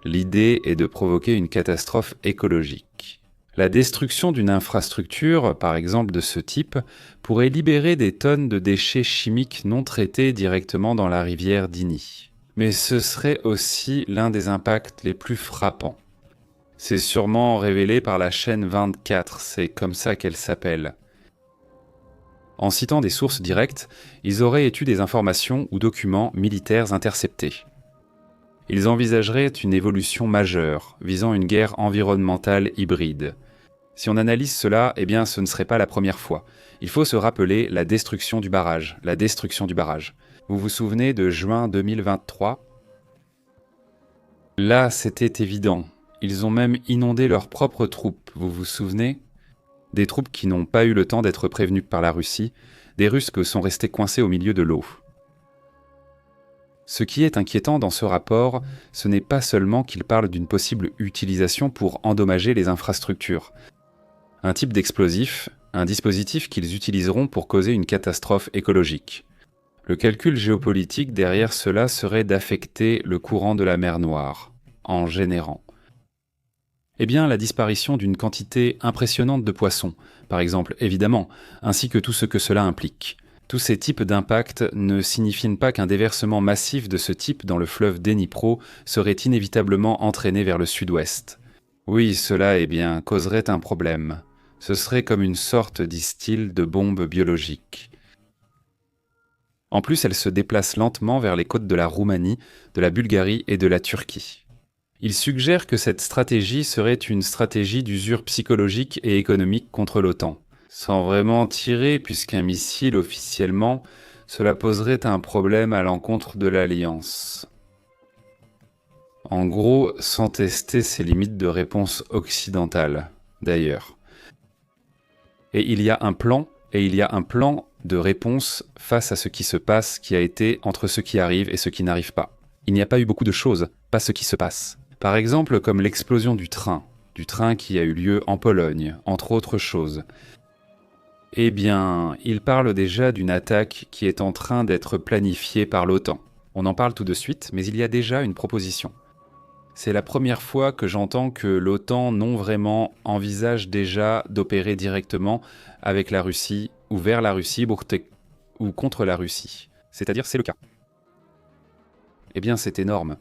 L'idée est de provoquer une catastrophe écologique. La destruction d'une infrastructure, par exemple de ce type, pourrait libérer des tonnes de déchets chimiques non traités directement dans la rivière Dini. Mais ce serait aussi l'un des impacts les plus frappants. C'est sûrement révélé par la chaîne 24, c'est comme ça qu'elle s'appelle. En citant des sources directes, ils auraient étudié des informations ou documents militaires interceptés. Ils envisageraient une évolution majeure, visant une guerre environnementale hybride. Si on analyse cela, eh bien ce ne serait pas la première fois. Il faut se rappeler la destruction du barrage. Vous vous souvenez de juin 2023 ? Là, c'était évident. Ils ont même inondé leurs propres troupes, vous vous souvenez ? Des troupes qui n'ont pas eu le temps d'être prévenues par la Russie, des Russes qui sont restés coincés au milieu de l'eau. Ce qui est inquiétant dans ce rapport, ce n'est pas seulement qu'il parle d'une possible utilisation pour endommager les infrastructures. Un type d'explosif, un dispositif qu'ils utiliseront pour causer une catastrophe écologique. Le calcul géopolitique derrière cela serait d'affecter le courant de la mer Noire, en générant. Eh bien, la disparition d'une quantité impressionnante de poissons, par exemple, évidemment, ainsi que tout ce que cela implique. Tous ces types d'impacts ne signifient pas qu'un déversement massif de ce type dans le fleuve Dnipro serait inévitablement entraîné vers le sud-ouest. Oui, cela, causerait un problème. Ce serait comme une sorte, disent-ils, de bombe biologique. En plus, elle se déplace lentement vers les côtes de la Roumanie, de la Bulgarie et de la Turquie. Il suggère que cette stratégie serait une stratégie d'usure psychologique et économique contre l'OTAN. Sans vraiment tirer, puisqu'un missile, officiellement, cela poserait un problème à l'encontre de l'Alliance. En gros, sans tester ses limites de réponse occidentale, d'ailleurs. Et il y a un plan de réponse face à ce qui se passe, qui a été entre ce qui arrive et ce qui n'arrive pas. Il n'y a pas eu beaucoup de choses, pas ce qui se passe. Par exemple, comme l'explosion du train qui a eu lieu en Pologne, entre autres choses. Eh bien, il parle déjà d'une attaque qui est en train d'être planifiée par l'OTAN. On en parle tout de suite, mais il y a déjà une proposition. C'est la première fois que j'entends que l'OTAN non vraiment envisage déjà d'opérer directement avec la Russie, ou vers la Russie, ou contre la Russie. C'est-à-dire, c'est le cas. Eh bien, c'est énorme.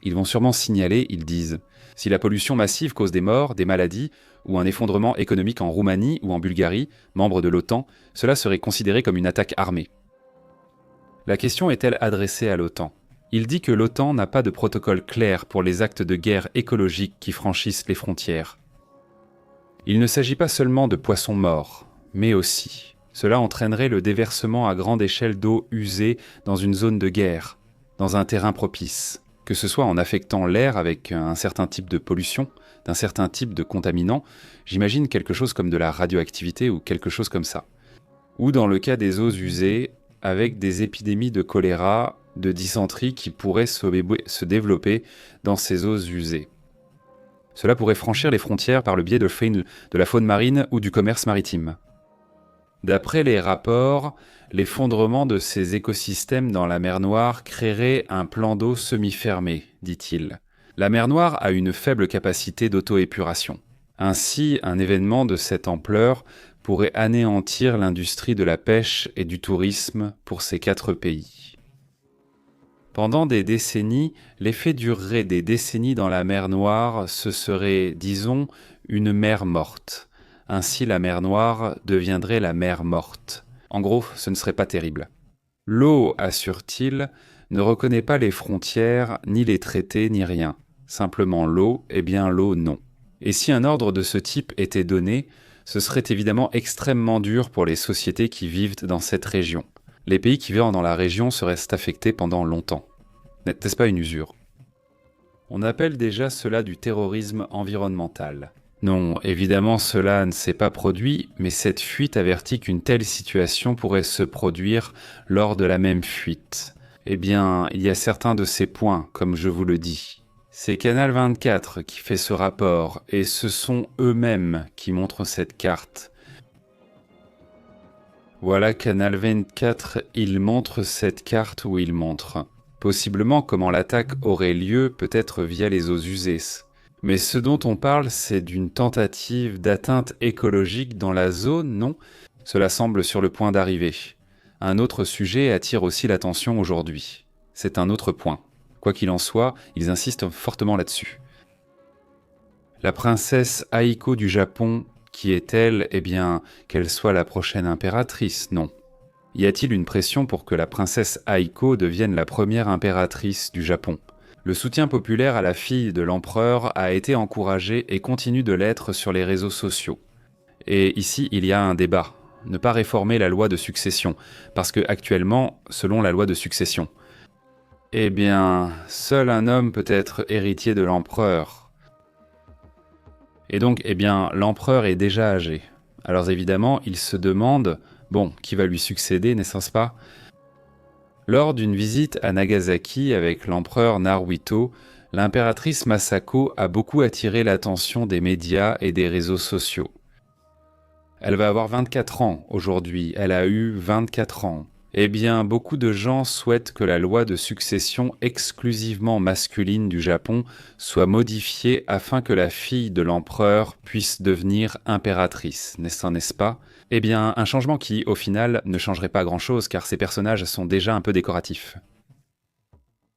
Ils vont sûrement signaler, ils disent, si la pollution massive cause des morts, des maladies, ou un effondrement économique en Roumanie ou en Bulgarie, membres de l'OTAN, cela serait considéré comme une attaque armée. La question est-elle adressée à l'OTAN ? Il dit que l'OTAN n'a pas de protocole clair pour les actes de guerre écologique qui franchissent les frontières. Il ne s'agit pas seulement de poissons morts, mais aussi, cela entraînerait le déversement à grande échelle d'eau usée dans une zone de guerre, dans un terrain propice, que ce soit en affectant l'air avec un certain type de pollution, d'un certain type de contaminant, j'imagine quelque chose comme de la radioactivité ou quelque chose comme ça. Ou dans le cas des eaux usées, avec des épidémies de choléra, de dysenterie qui pourraient se développer dans ces eaux usées. Cela pourrait franchir les frontières par le biais de la faune marine ou du commerce maritime. D'après les rapports, l'effondrement de ces écosystèmes dans la mer Noire créerait un plan d'eau semi-fermé, dit-il. La mer Noire a une faible capacité d'auto-épuration. Ainsi, un événement de cette ampleur pourrait anéantir l'industrie de la pêche et du tourisme pour ces 4 pays. Pendant des décennies, l'effet durerait des décennies dans la mer Noire, ce serait, disons, une mer morte. Ainsi, la mer Noire deviendrait la mer morte. En gros, ce ne serait pas terrible. L'eau, assure-t-il, ne reconnaît pas les frontières, ni les traités, ni rien. Simplement l'eau, l'eau non. Et si un ordre de ce type était donné, ce serait évidemment extrêmement dur pour les sociétés qui vivent dans cette région. Les pays qui vivent dans la région seraient affectés pendant longtemps. N'est-ce pas une usure ? On appelle déjà cela du terrorisme environnemental. Non, évidemment cela ne s'est pas produit, mais cette fuite avertit qu'une telle situation pourrait se produire lors de la même fuite. Eh bien, il y a certains de ces points, comme je vous le dis. C'est Canal 24 qui fait ce rapport, et ce sont eux-mêmes qui montrent cette carte. Voilà, Canal 24, il montre cette carte où il montre possiblement comment l'attaque aurait lieu, peut-être via les eaux usées. Mais ce dont on parle, c'est d'une tentative d'atteinte écologique dans la zone, non? Cela semble sur le point d'arriver. Un autre sujet attire aussi l'attention aujourd'hui. C'est un autre point. Quoi qu'il en soit, ils insistent fortement là-dessus. La princesse Aiko du Japon, qui est-elle? Eh bien, qu'elle soit la prochaine impératrice, non. Y a-t-il une pression pour que la princesse Aiko devienne la première impératrice du Japon? Le soutien populaire à la fille de l'empereur a été encouragé et continue de l'être sur les réseaux sociaux. Et ici, il y a un débat. Ne pas réformer la loi de succession, parce que actuellement, selon la loi de succession, eh bien, seul un homme peut être héritier de l'empereur. Et donc, eh bien, l'empereur est déjà âgé. Alors évidemment, il se demande, bon, qui va lui succéder, n'est-ce pas? Lors d'une visite à Nagasaki avec l'empereur Naruhito, l'impératrice Masako a beaucoup attiré l'attention des médias et des réseaux sociaux. Elle va avoir 24 ans aujourd'hui, elle a eu 24 ans. Eh bien, beaucoup de gens souhaitent que la loi de succession exclusivement masculine du Japon soit modifiée afin que la fille de l'empereur puisse devenir impératrice, n'est-ce pas? Eh bien, un changement qui, au final, ne changerait pas grand-chose car ces personnages sont déjà un peu décoratifs.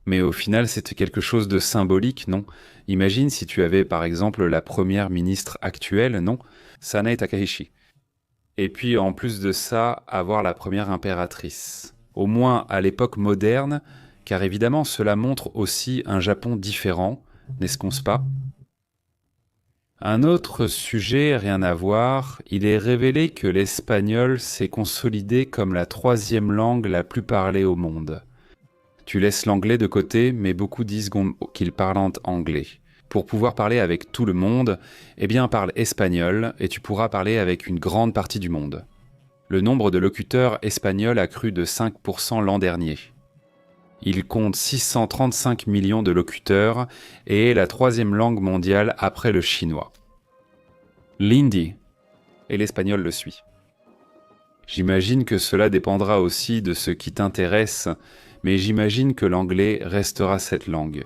Mais au final, c'est quelque chose de symbolique, non? Imagine si tu avais par exemple la première ministre actuelle, non? Sanae Takaichi. Et puis en plus de ça, avoir la première impératrice. Au moins à l'époque moderne, car évidemment cela montre aussi un Japon différent, n'est-ce qu'on se pas? Un autre sujet, rien à voir, il est révélé que l'espagnol s'est consolidé comme la troisième langue la plus parlée au monde. Tu laisses l'anglais de côté, mais beaucoup disent qu'ils parlent anglais. Pour pouvoir parler avec tout le monde, eh bien parle espagnol et tu pourras parler avec une grande partie du monde. Le nombre de locuteurs espagnols a cru de 5% l'an dernier. Il compte 635 millions de locuteurs et est la troisième langue mondiale après le chinois. L'hindi, et l'espagnol le suit. J'imagine que cela dépendra aussi de ce qui t'intéresse, mais j'imagine que l'anglais restera cette langue.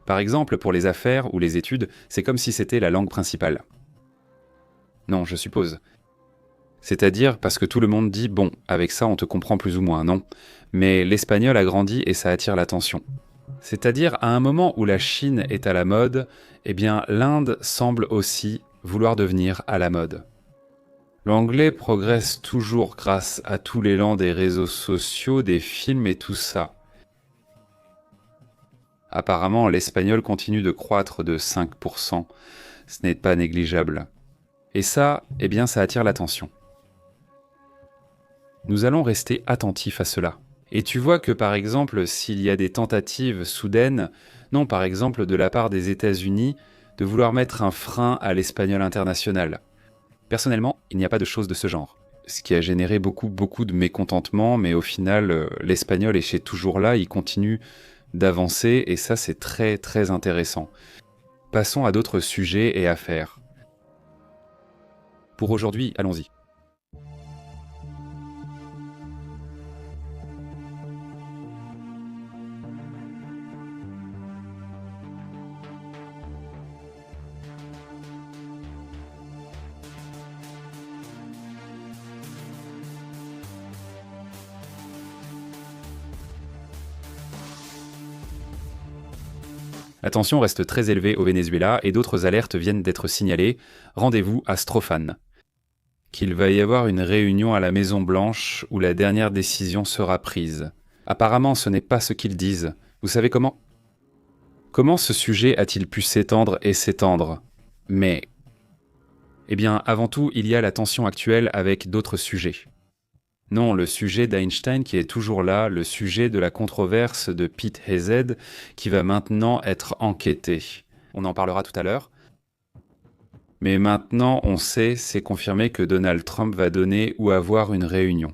Par exemple, pour les affaires ou les études, c'est comme si c'était la langue principale. Non, je suppose. C'est-à-dire parce que tout le monde dit « bon, avec ça on te comprend plus ou moins, non ?» Mais l'espagnol a grandi et ça attire l'attention. C'est-à-dire à un moment où la Chine est à la mode, eh bien l'Inde semble aussi vouloir devenir à la mode. L'anglais progresse toujours grâce à tout l'élan des réseaux sociaux, des films et tout ça. Apparemment, l'espagnol continue de croître de 5%. Ce n'est pas négligeable. Et ça, eh bien, ça attire l'attention. Nous allons rester attentifs à cela. Et tu vois que, par exemple, s'il y a des tentatives soudaines, non, par exemple, de la part des États-Unis, de vouloir mettre un frein à l'espagnol international. Personnellement, il n'y a pas de chose de ce genre. Ce qui a généré beaucoup de mécontentement, mais au final, l'espagnol est toujours là, il continue d'avancer, et ça c'est très intéressant. Passons à d'autres sujets et affaires. Pour aujourd'hui, allons-y. La tension reste très élevée au Venezuela et d'autres alertes viennent d'être signalées. Rendez-vous à Strophan. Qu'il va y avoir une réunion à la Maison Blanche où la dernière décision sera prise. Apparemment, ce n'est pas ce qu'ils disent. Vous savez comment? Comment ce sujet a-t-il pu s'étendre et s'étendre? Mais... Eh bien, avant tout, il y a la tension actuelle avec d'autres sujets. Non, le sujet d'Einstein qui est toujours là, le sujet de la controverse de Pete Hezed qui va maintenant être enquêté. On en parlera tout à l'heure. Mais maintenant, on sait, c'est confirmé que Donald Trump va donner ou avoir une réunion.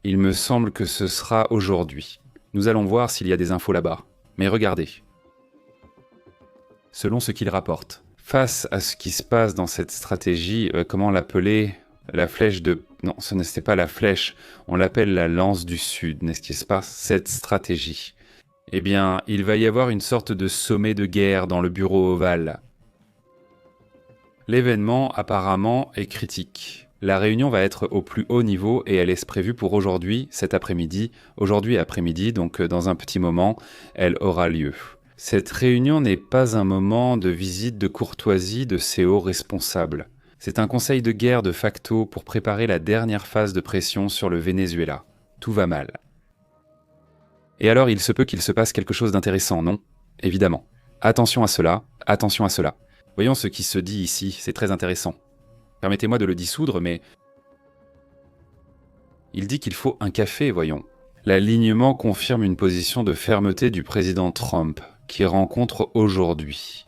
Il me semble que ce sera aujourd'hui. Nous allons voir s'il y a des infos là-bas. Mais regardez. Selon ce qu'il rapporte, face à ce qui se passe dans cette stratégie, comment l'appeler, la flèche de Non, ce n'était pas la flèche, on l'appelle la lance du Sud, n'est-ce pas, cette stratégie? Eh bien, il va y avoir une sorte de sommet de guerre dans le bureau ovale. L'événement, apparemment, est critique. La réunion va être au plus haut niveau et elle est prévue pour aujourd'hui, cet après-midi, aujourd'hui après-midi, donc dans un petit moment, elle aura lieu. Cette réunion n'est pas un moment de visite de courtoisie de ces hauts responsables. C'est un conseil de guerre de facto pour préparer la dernière phase de pression sur le Venezuela. Tout va mal. Et alors il se peut qu'il se passe quelque chose d'intéressant, non? Évidemment. Attention à cela, attention à cela. Voyons ce qui se dit ici, c'est très intéressant. Permettez-moi de le dissoudre, mais... Il dit qu'il faut un café, voyons. L'alignement confirme une position de fermeté du président Trump, qui rencontre aujourd'hui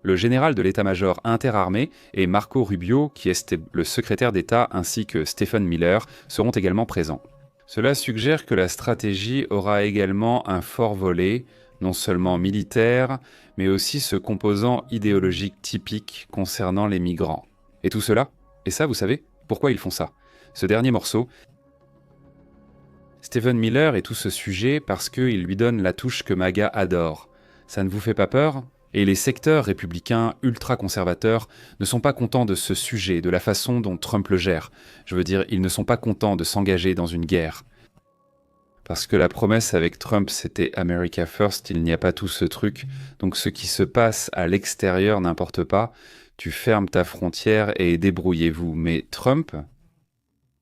le général de l'état-major interarmé et Marco Rubio, qui est le secrétaire d'État, ainsi que Stephen Miller, seront également présents. Cela suggère que la stratégie aura également un fort volet, non seulement militaire, mais aussi ce composant idéologique typique concernant les migrants. Et tout cela, et ça vous savez, pourquoi ils font ça? Ce dernier morceau, Stephen Miller et tout ce sujet parce qu'il lui donne la touche que MAGA adore. Ça ne vous fait pas peur? Et les secteurs républicains ultra-conservateurs ne sont pas contents de ce sujet, de la façon dont Trump le gère. Je veux dire, ils ne sont pas contents de s'engager dans une guerre. Parce que la promesse avec Trump, c'était America First, il n'y a pas tout ce truc. Donc ce qui se passe à l'extérieur n'importe pas. Tu fermes ta frontière et débrouillez-vous. Mais Trump,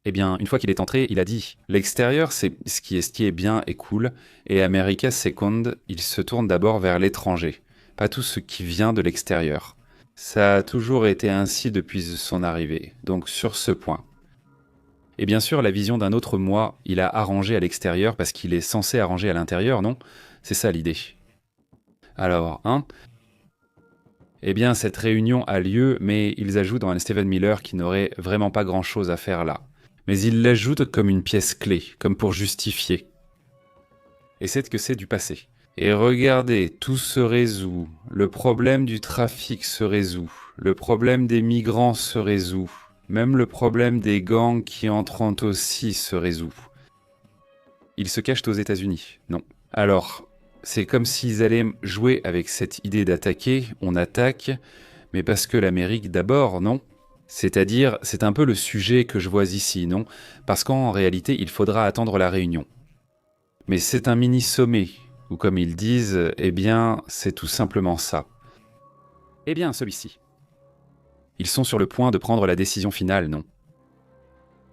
eh bien, une fois qu'il est entré, il a dit « L'extérieur, c'est ce qui est bien et cool, et America Second, il se tourne d'abord vers l'étranger. Pas tout ce qui vient de l'extérieur. » Ça a toujours été ainsi depuis son arrivée. Donc sur ce point. Et bien sûr, la vision d'un autre moi, il a arrangé à l'extérieur parce qu'il est censé arranger à l'intérieur, non? C'est ça l'idée. Alors, eh bien, cette réunion a lieu, mais ils ajoutent dans un Stephen Miller qui n'aurait vraiment pas grand-chose à faire là. Mais ils l'ajoutent comme une pièce clé, comme pour justifier. Et c'est que c'est du passé. Et regardez, tout se résout. Le problème du trafic se résout. Le problème des migrants se résout. Même le problème des gangs qui entrent aussi se résout. Ils se cachent aux États-Unis, non. Alors, c'est comme s'ils allaient jouer avec cette idée d'attaquer, on attaque, mais parce que l'Amérique d'abord, non. C'est-à-dire, c'est un peu le sujet que je vois ici, non? Parce qu'en réalité, il faudra attendre la réunion. Mais c'est un mini-sommet, ou comme ils disent, eh bien, c'est tout simplement ça. Eh bien, celui-ci. Ils sont sur le point de prendre la décision finale, non?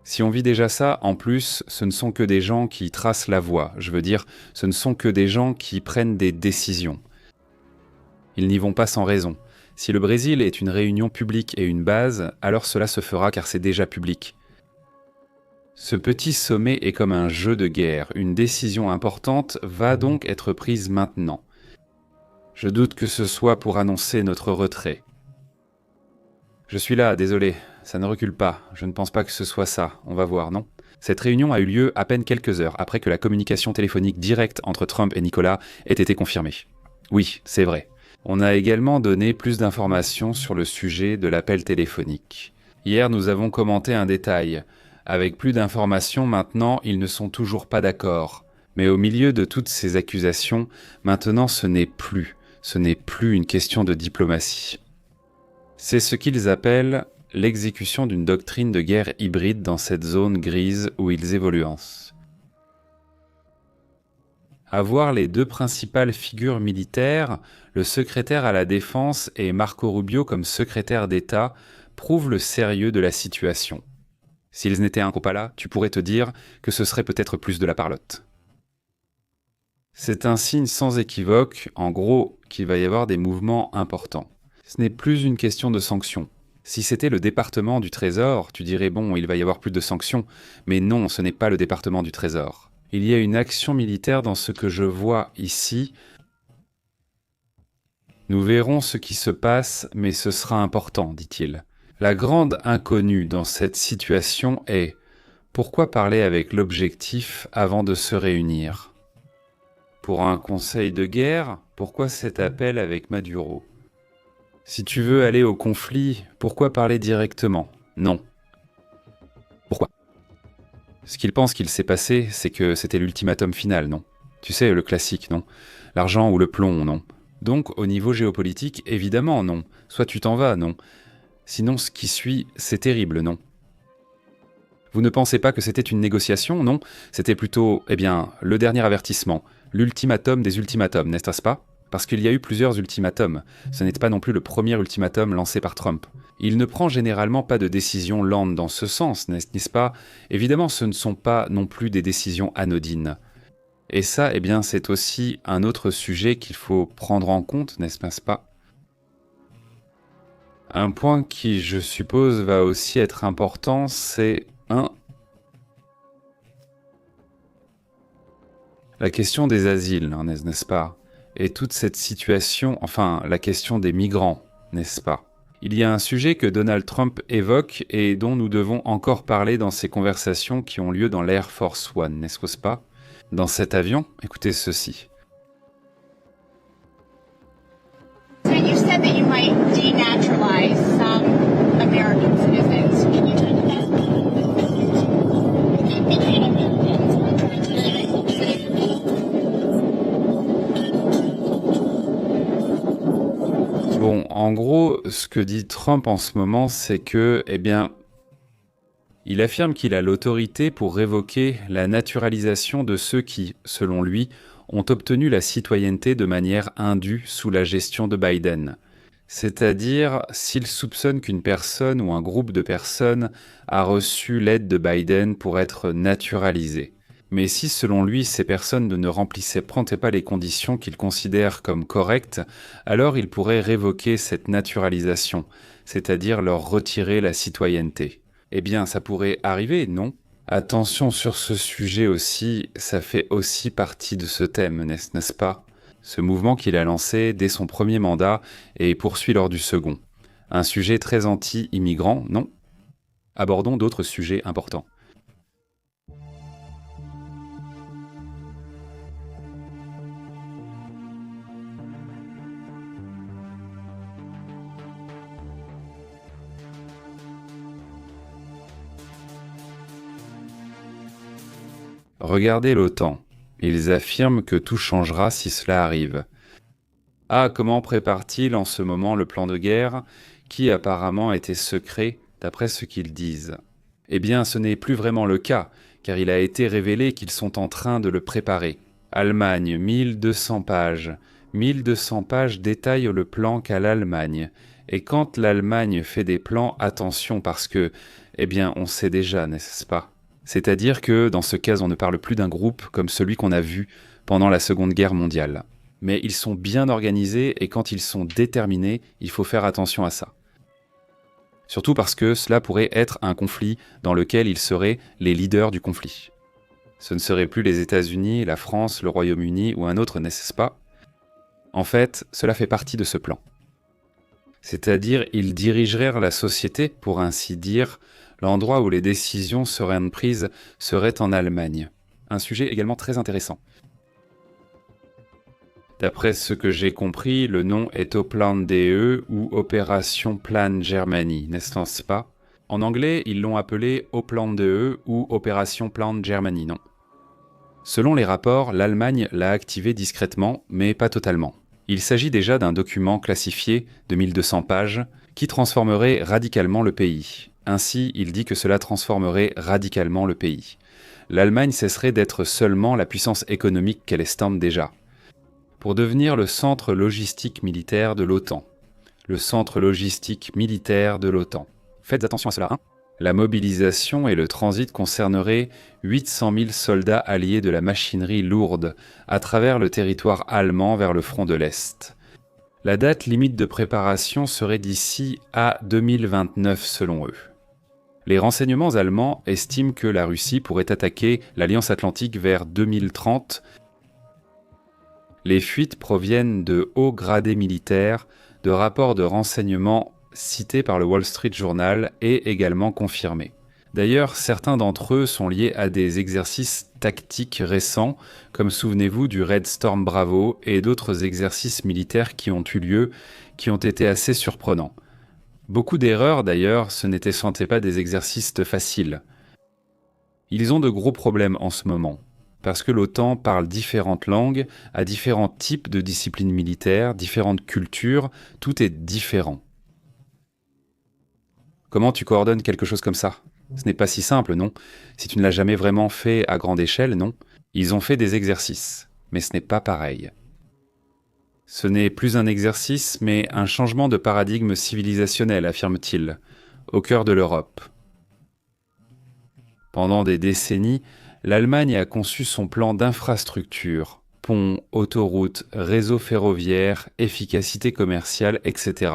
Si on vit déjà ça, en plus, ce ne sont que des gens qui tracent la voie. Je veux dire, ce ne sont que des gens qui prennent des décisions. Ils n'y vont pas sans raison. Si le Brésil est une réunion publique et une base, alors cela se fera car c'est déjà public. Ce petit sommet est comme un jeu de guerre. Une décision importante va donc être prise maintenant. Je doute que ce soit pour annoncer notre retrait. Je suis là, désolé, ça ne recule pas, je ne pense pas que ce soit ça, on va voir, non? Cette réunion a eu lieu à peine quelques heures après que la communication téléphonique directe entre Trump et Nicolas ait été confirmée. Oui, c'est vrai. On a également donné plus d'informations sur le sujet de l'appel téléphonique. Hier, nous avons commenté un détail. Avec plus d'informations maintenant, ils ne sont toujours pas d'accord. Mais au milieu de toutes ces accusations, maintenant ce n'est plus une question de diplomatie. C'est ce qu'ils appellent l'exécution d'une doctrine de guerre hybride dans cette zone grise où ils évoluent. À voir les deux principales figures militaires, le secrétaire à la défense et Marco Rubio comme secrétaire d'État, prouve le sérieux de la situation. S'ils n'étaient un pas là, tu pourrais te dire que ce serait peut-être plus de la parlotte. C'est un signe sans équivoque, en gros, qu'il va y avoir des mouvements importants. Ce n'est plus une question de sanctions. Si c'était le département du Trésor, tu dirais bon, il va y avoir plus de sanctions, mais non, ce n'est pas le département du Trésor. Il y a une action militaire dans ce que je vois ici. Nous verrons ce qui se passe, mais ce sera important, dit-il. La grande inconnue dans cette situation est pourquoi parler avec l'objectif avant de se réunir? Pour un conseil de guerre, pourquoi cet appel avec Maduro? Si tu veux aller au conflit, pourquoi parler directement? Non. Ce qu'il pense qu'il s'est passé, c'est que c'était l'ultimatum final, non? Tu sais, le classique, non? L'argent ou le plomb, non? Donc, au niveau géopolitique, évidemment, non. Soit tu t'en vas, non? Sinon, ce qui suit, c'est terrible, non? Vous ne pensez pas que c'était une négociation, non? C'était plutôt, le dernier avertissement, l'ultimatum des ultimatums, n'est-ce pas? Parce qu'il y a eu plusieurs ultimatums. Ce n'est pas non plus le premier ultimatum lancé par Trump. Il ne prend généralement pas de décisions lentes dans ce sens, n'est-ce pas? Évidemment, ce ne sont pas non plus des décisions anodines. Et ça, c'est aussi un autre sujet qu'il faut prendre en compte, n'est-ce pas? Un point qui, je suppose, va aussi être important, c'est la question des asiles, n'est-ce pas? Et toute cette situation, enfin, la question des migrants, n'est-ce pas? Il y a un sujet que Donald Trump évoque et dont nous devons encore parler dans ces conversations qui ont lieu dans l'Air Force One, n'est-ce pas? Dans cet avion, écoutez ceci. So you said that you might denaturalize some American citizens. Can you talk about that? Bon, en gros, ce que dit Trump en ce moment, c'est que, il affirme qu'il a l'autorité pour révoquer la naturalisation de ceux qui, selon lui, ont obtenu la citoyenneté de manière indue sous la gestion de Biden. C'est-à-dire, s'il soupçonne qu'une personne ou un groupe de personnes a reçu l'aide de Biden pour être naturalisé. Mais si, selon lui, ces personnes ne remplissaient pas les conditions qu'il considère comme correctes, alors il pourrait révoquer cette naturalisation, c'est-à-dire leur retirer la citoyenneté. Ça pourrait arriver, non? Attention sur ce sujet aussi, ça fait aussi partie de ce thème, n'est-ce pas? Ce mouvement qu'il a lancé dès son premier mandat et poursuit lors du second. Un sujet très anti-immigrant, non? Abordons d'autres sujets importants. Regardez l'OTAN. Ils affirment que tout changera si cela arrive. Ah, comment prépare-t-il en ce moment le plan de guerre, qui apparemment était secret d'après ce qu'ils disent? Ce n'est plus vraiment le cas, car il a été révélé qu'ils sont en train de le préparer. Allemagne, 1200 pages. 1200 pages détaillent le plan qu'a l'Allemagne. Et quand l'Allemagne fait des plans, attention parce que, on sait déjà, n'est-ce pas? C'est-à-dire que, dans ce cas, on ne parle plus d'un groupe comme celui qu'on a vu pendant la Seconde Guerre mondiale. Mais ils sont bien organisés et quand ils sont déterminés, il faut faire attention à ça. Surtout parce que cela pourrait être un conflit dans lequel ils seraient les leaders du conflit. Ce ne seraient plus les États-Unis, la France, le Royaume-Uni ou un autre, n'est-ce pas? En fait, cela fait partie de ce plan. C'est-à-dire, ils dirigeraient la société, pour ainsi dire. L'endroit où les décisions seraient prises serait en Allemagne. Un sujet également très intéressant. D'après ce que j'ai compris, le nom est Opland DE ou Opération Plan Germany, n'est-ce pas? En anglais, ils l'ont appelé Opland DE ou Opération Plan Germany, non? Selon les rapports, l'Allemagne l'a activé discrètement, mais pas totalement. Il s'agit déjà d'un document classifié de 1200 pages qui transformerait radicalement le pays. Ainsi, il dit que cela transformerait radicalement le pays. L'Allemagne cesserait d'être seulement la puissance économique qu'elle estime déjà, pour devenir le centre logistique militaire de l'OTAN. Le centre logistique militaire de l'OTAN. Faites attention à cela, hein. La mobilisation et le transit concerneraient 800 000 soldats alliés de la machinerie lourde à travers le territoire allemand vers le front de l'Est. La date limite de préparation serait d'ici à 2029 selon eux. Les renseignements allemands estiment que la Russie pourrait attaquer l'Alliance Atlantique vers 2030. Les fuites proviennent de hauts gradés militaires, de rapports de renseignements cités par le Wall Street Journal et également confirmés. D'ailleurs, certains d'entre eux sont liés à des exercices tactiques récents, comme souvenez-vous du Red Storm Bravo et d'autres exercices militaires qui ont eu lieu, qui ont été assez surprenants. Beaucoup d'erreurs d'ailleurs, ce n'étaient pas des exercices faciles. Ils ont de gros problèmes en ce moment, parce que l'OTAN parle différentes langues, a différents types de disciplines militaires, différentes cultures, tout est différent. Comment tu coordonnes quelque chose comme ça? Ce n'est pas si simple, non? Si tu ne l'as jamais vraiment fait à grande échelle, non? Ils ont fait des exercices, mais ce n'est pas pareil. Ce n'est plus un exercice, mais un changement de paradigme civilisationnel, affirme-t-il, au cœur de l'Europe. Pendant des décennies, l'Allemagne a conçu son plan d'infrastructure, ponts, autoroutes, réseaux ferroviaires, efficacité commerciale, etc.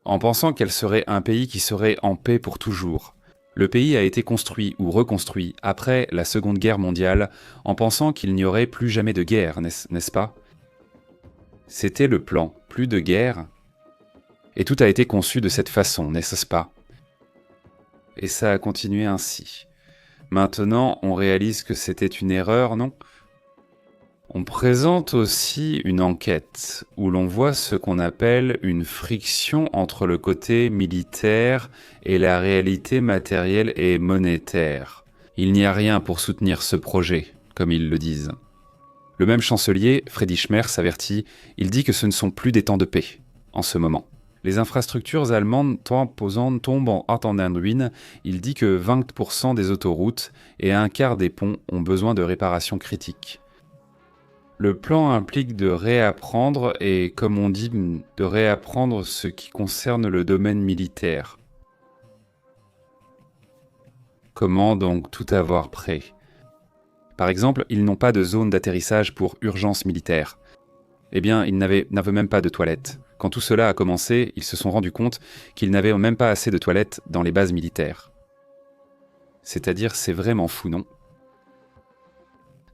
En pensant qu'elle serait un pays qui serait en paix pour toujours. Le pays a été construit ou reconstruit après la Seconde Guerre mondiale en pensant qu'il n'y aurait plus jamais de guerre, n'est-ce pas? C'était le plan, plus de guerre. Et tout a été conçu de cette façon, n'est-ce pas? Et ça a continué ainsi. Maintenant, on réalise que c'était une erreur, non? On présente aussi une enquête où l'on voit ce qu'on appelle une friction entre le côté militaire et la réalité matérielle et monétaire. Il n'y a rien pour soutenir ce projet, comme ils le disent. Le même chancelier, Friedrich Merz, avertit, il dit que ce ne sont plus des temps de paix, en ce moment. Les infrastructures allemandes tombent en ruine. Il dit que 20% des autoroutes et un quart des ponts ont besoin de réparations critiques. Le plan implique de réapprendre et, comme on dit, de réapprendre ce qui concerne le domaine militaire. Comment donc tout avoir prêt? Par exemple, ils n'ont pas de zone d'atterrissage pour urgence militaire. Eh bien, ils n'avaient même pas de toilettes. Quand tout cela a commencé, ils se sont rendus compte qu'ils n'avaient même pas assez de toilettes dans les bases militaires. C'est-à-dire, c'est vraiment fou, non?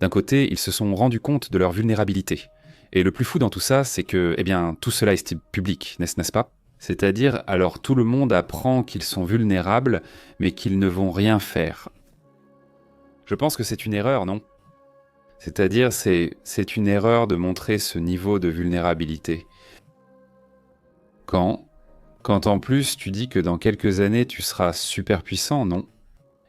D'un côté, ils se sont rendus compte de leur vulnérabilité. Et le plus fou dans tout ça, c'est que, eh bien, tout cela est public, n'est-ce pas? C'est-à-dire, alors tout le monde apprend qu'ils sont vulnérables, mais qu'ils ne vont rien faire. Je pense que c'est une erreur, non? C'est-à-dire, c'est une erreur de montrer ce niveau de vulnérabilité. Quand en plus tu dis que dans quelques années tu seras super puissant, non?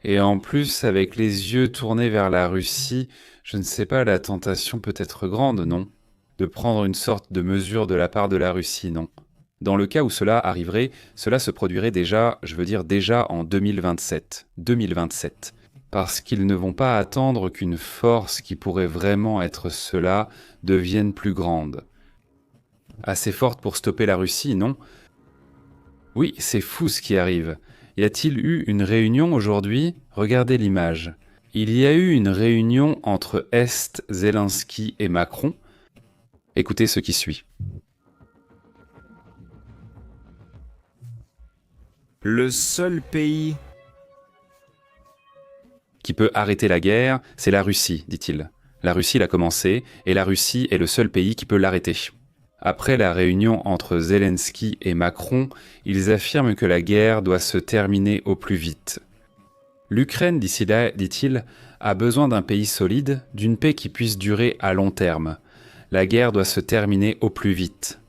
Et en plus, avec les yeux tournés vers la Russie, je ne sais pas, la tentation peut être grande, non? De prendre une sorte de mesure de la part de la Russie, non? Dans le cas où cela arriverait, cela se produirait déjà en 2027. 2027. Parce qu'ils ne vont pas attendre qu'une force qui pourrait vraiment être cela devienne plus grande. Assez forte pour stopper la Russie, non? Oui, c'est fou ce qui arrive. Y a-t-il eu une réunion aujourd'hui? Regardez l'image. Il y a eu une réunion entre Zelensky et Macron. Écoutez ce qui suit. Le seul pays Qui peut arrêter la guerre, c'est la Russie, dit-il. La Russie l'a commencé, et la Russie est le seul pays qui peut l'arrêter. Après la réunion entre Zelensky et Macron, ils affirment que la guerre doit se terminer au plus vite. L'Ukraine, dit-il, a besoin d'un pays solide, d'une paix qui puisse durer à long terme. La guerre doit se terminer au plus vite.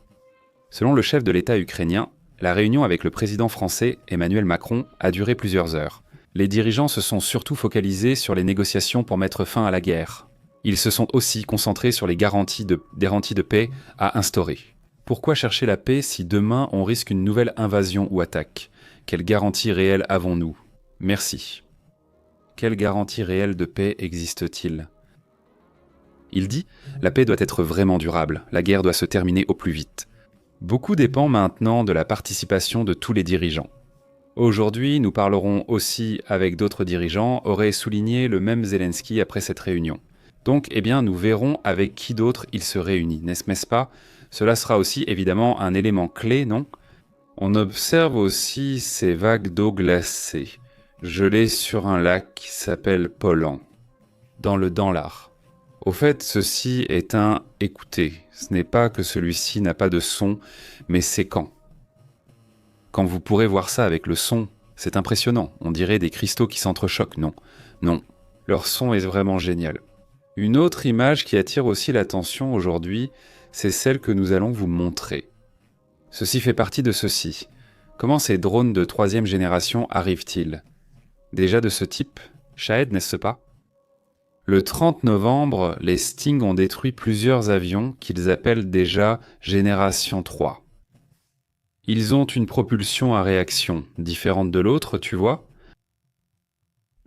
Selon le chef de l'État ukrainien, la réunion avec le président français Emmanuel Macron a duré plusieurs heures. Les dirigeants se sont surtout focalisés sur les négociations pour mettre fin à la guerre. Ils se sont aussi concentrés sur les garanties de paix à instaurer. Pourquoi chercher la paix si demain on risque une nouvelle invasion ou attaque? Quelle garantie réelle avons-nous? Merci. Quelle garantie réelle de paix existe-t-il? Il dit, la paix doit être vraiment durable, la guerre doit se terminer au plus vite. Beaucoup dépend maintenant de la participation de tous les dirigeants. Aujourd'hui, nous parlerons aussi avec d'autres dirigeants, aurait souligné le même Zelensky après cette réunion. Donc, eh bien, nous verrons avec qui d'autre il se réunit, n'est-ce pas? Cela sera aussi évidemment un élément clé, non? On observe aussi ces vagues d'eau glacée, gelées sur un lac qui s'appelle Polan, dans le Danlar. Au fait, ceci est un « écoutez ». Ce n'est pas que celui-ci n'a pas de son, mais c'est quand vous pourrez voir ça avec le son, c'est impressionnant. On dirait des cristaux qui s'entrechoquent, non? Non, leur son est vraiment génial. Une autre image qui attire aussi l'attention aujourd'hui, c'est celle que nous allons vous montrer. Ceci fait partie de ceci. Comment ces drones de 3e génération arrivent-ils? Déjà de ce type? Shahed, n'est-ce pas? Le 30 novembre, les Sting ont détruit plusieurs avions qu'ils appellent déjà Génération 3. Ils ont une propulsion à réaction différente de l'autre, tu vois?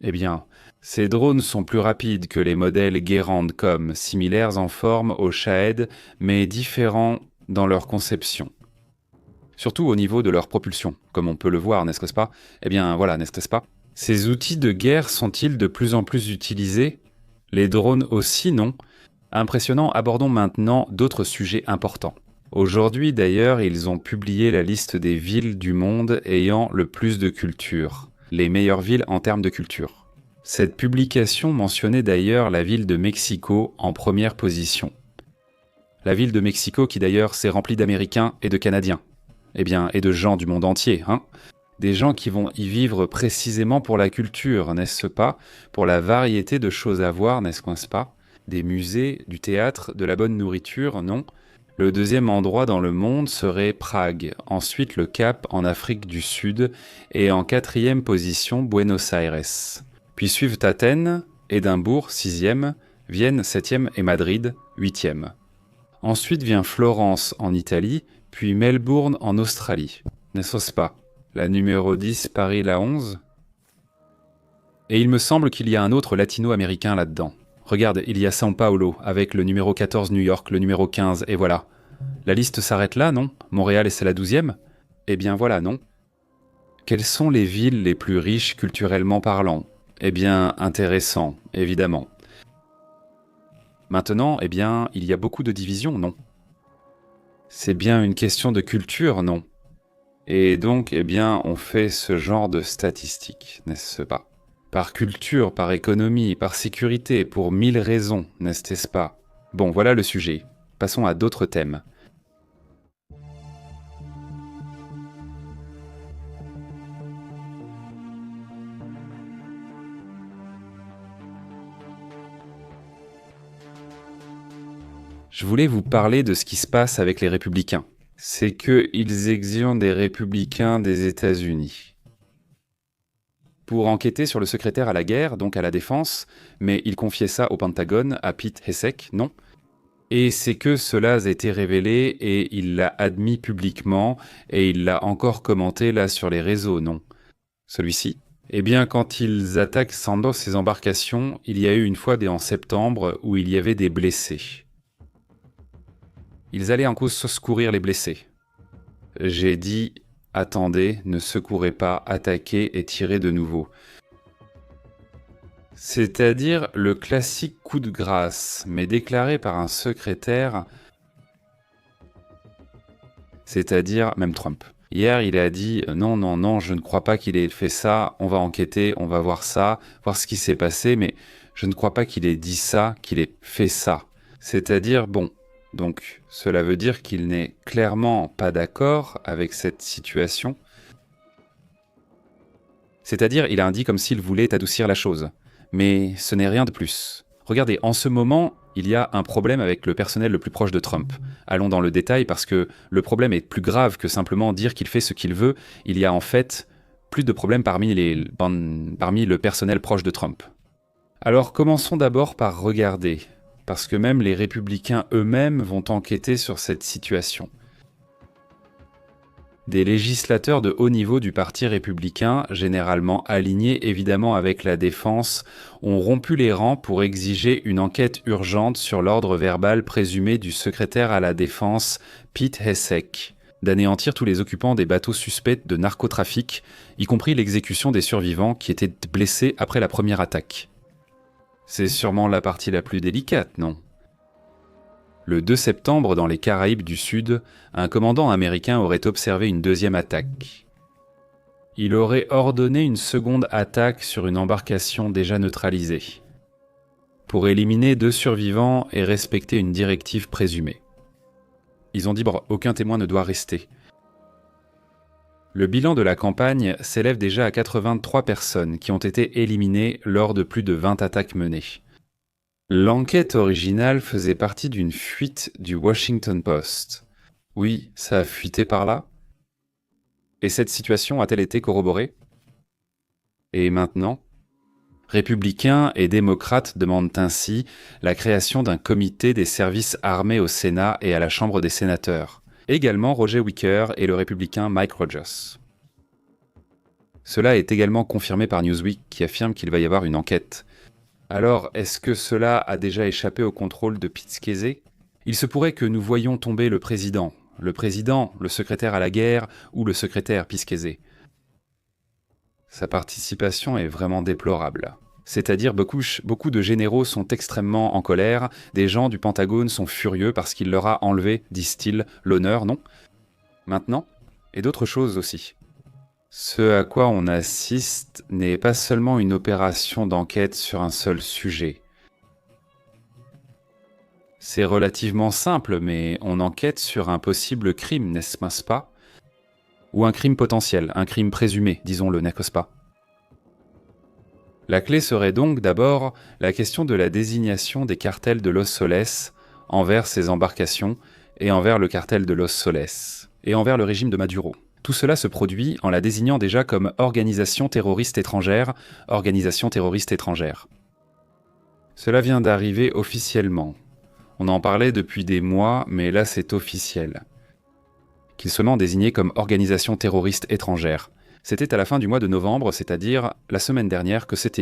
Eh bien, ces drones sont plus rapides que les modèles Garand-Com, similaires en forme aux Shahed, mais différents dans leur conception. Surtout au niveau de leur propulsion, comme on peut le voir, n'est-ce pas? Eh bien, voilà, n'est-ce pas? Ces outils de guerre sont-ils de plus en plus utilisés? Les drones aussi, non? Impressionnant, abordons maintenant d'autres sujets importants. Aujourd'hui d'ailleurs, ils ont publié la liste des villes du monde ayant le plus de culture. Les meilleures villes en termes de culture. Cette publication mentionnait d'ailleurs la ville de Mexico en première position. La ville de Mexico qui d'ailleurs s'est remplie d'Américains et de Canadiens. Eh bien, et de gens du monde entier, hein? Des gens qui vont y vivre précisément pour la culture, n'est-ce pas? Pour la variété de choses à voir, n'est-ce pas? Des musées, du théâtre, de la bonne nourriture, non? Le deuxième endroit dans le monde serait Prague, ensuite le Cap en Afrique du Sud, et en quatrième position Buenos Aires. Puis suivent Athènes, Édimbourg, 6e, Vienne, 7e et Madrid, 8e. Ensuite vient Florence en Italie, puis Melbourne en Australie, n'est-ce pas? La numéro 10, Paris la 11. Et il me semble qu'il y a un autre latino-américain là-dedans. Regarde, il y a São Paulo, avec le numéro 14 New York, le numéro 15, et voilà. La liste s'arrête là, non? Montréal et c'est la 12e? Eh bien voilà, non? Quelles sont les villes les plus riches culturellement parlant? Eh bien, intéressant, évidemment. Maintenant, eh bien, il y a beaucoup de divisions, non? C'est bien une question de culture, non? Et donc, eh bien, on fait ce genre de statistiques, n'est-ce pas? Par culture, par économie, par sécurité, pour 1000 raisons, n'est-ce pas? Bon, voilà le sujet. Passons à d'autres thèmes. Je voulais vous parler de ce qui se passe avec les républicains. C'est qu'ils exilent des républicains des États-Unis pour enquêter sur le secrétaire à la guerre, donc à la défense, mais ils confiaient ça au Pentagone, à Pete Hegseth, non? Et c'est que cela a été révélé et il l'a admis publiquement et il l'a encore commenté là sur les réseaux, non? Celui-ci? Eh bien, quand ils attaquent Sandos ses embarcations, il y a eu une fois en septembre où il y avait des blessés. Ils allaient en cause secourir les blessés. J'ai dit « Attendez, ne secourez pas, attaquez et tirez de nouveau ». C'est-à-dire le classique coup de grâce, mais déclaré par un secrétaire, c'est-à-dire même Trump. Hier, il a dit « Non, non, non, je ne crois pas qu'il ait fait ça, on va enquêter, on va voir ça, voir ce qui s'est passé, mais je ne crois pas qu'il ait dit ça, qu'il ait fait ça. » C'est-à-dire, bon, donc cela veut dire qu'il n'est clairement pas d'accord avec cette situation. C'est-à-dire, il a indiqué comme s'il voulait adoucir la chose. Mais ce n'est rien de plus. Regardez, en ce moment, il y a un problème avec le personnel le plus proche de Trump. Allons dans le détail parce que le problème est plus grave que simplement dire qu'il fait ce qu'il veut. Il y a en fait plus de problèmes parmi le personnel proche de Trump. Alors commençons d'abord par regarder, parce que même les républicains eux-mêmes vont enquêter sur cette situation. Des législateurs de haut niveau du Parti républicain, généralement alignés évidemment avec la défense, ont rompu les rangs pour exiger une enquête urgente sur l'ordre verbal présumé du secrétaire à la défense, Pete Hegseth, d'anéantir tous les occupants des bateaux suspects de narcotrafic, y compris l'exécution des survivants qui étaient blessés après la première attaque. C'est sûrement la partie la plus délicate, non ? Le 2 septembre, dans les Caraïbes du Sud, un commandant américain aurait observé une deuxième attaque. Il aurait ordonné une seconde attaque sur une embarcation déjà neutralisée, pour éliminer 2 survivants et respecter une directive présumée. Ils ont dit « aucun témoin ne doit rester ». Le bilan de la campagne s'élève déjà à 83 personnes qui ont été éliminées lors de plus de 20 attaques menées. L'enquête originale faisait partie d'une fuite du Washington Post. Oui, ça a fuité par là. Et cette situation a-t-elle été corroborée? Et maintenant? Républicains et démocrates demandent ainsi la création d'un comité des services armés au Sénat et à la Chambre des sénateurs. Également Roger Wicker et le républicain Mike Rogers. Cela est également confirmé par Newsweek qui affirme qu'il va y avoir une enquête. Alors, est-ce que cela a déjà échappé au contrôle de Pete Skezia ? Il se pourrait que nous voyions tomber le président, le secrétaire à la guerre ou le secrétaire Pete Skezia. Sa participation est vraiment déplorable. C'est-à-dire beaucoup de généraux sont extrêmement en colère, des gens du Pentagone sont furieux parce qu'il leur a enlevé, disent-ils, l'honneur, non ? Maintenant, et d'autres choses aussi. Ce à quoi on assiste n'est pas seulement une opération d'enquête sur un seul sujet. C'est relativement simple, mais on enquête sur un possible crime, n'est-ce pas ? Ou un crime potentiel, un crime présumé, disons-le, n'est-ce pas ? La clé serait donc d'abord la question de la désignation des cartels de Los Soles envers ces embarcations et envers le cartel de Los Soles et envers le régime de Maduro. Tout cela se produit en la désignant déjà comme organisation terroriste étrangère. Cela vient d'arriver officiellement. On en parlait depuis des mois, mais là c'est officiel. Qu'ils soient désignés comme organisation terroriste étrangère. C'était à la fin du mois de novembre, c'est-à-dire la semaine dernière, que cette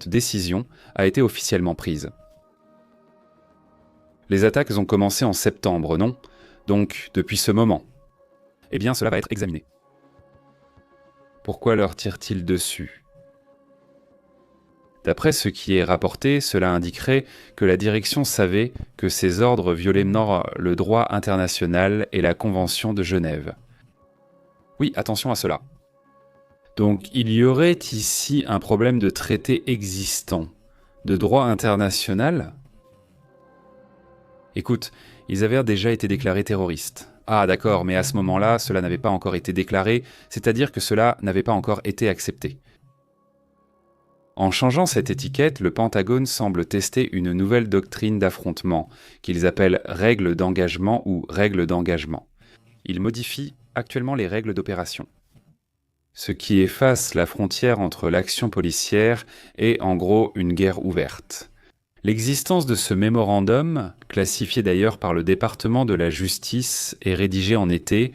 décision a été officiellement prise. Les attaques ont commencé en septembre, non ? Donc, depuis ce moment. Eh bien, cela va être examiné. Pourquoi leur tire-t-il dessus ? D'après ce qui est rapporté, cela indiquerait que la direction savait que ces ordres violaient le droit international et la Convention de Genève. Oui, attention à cela. Donc, il y aurait ici un problème de traité existant, de droit international. Écoute, ils avaient déjà été déclarés terroristes. Ah d'accord, mais à ce moment-là, cela n'avait pas encore été déclaré, c'est-à-dire que cela n'avait pas encore été accepté. En changeant cette étiquette, le Pentagone semble tester une nouvelle doctrine d'affrontement, qu'ils appellent règles d'engagement ou règles d'engagement. Ils modifient actuellement les règles d'opération. Ce qui efface la frontière entre l'action policière et, en gros, une guerre ouverte. L'existence de ce mémorandum, classifié d'ailleurs par le département de la justice et rédigé en été,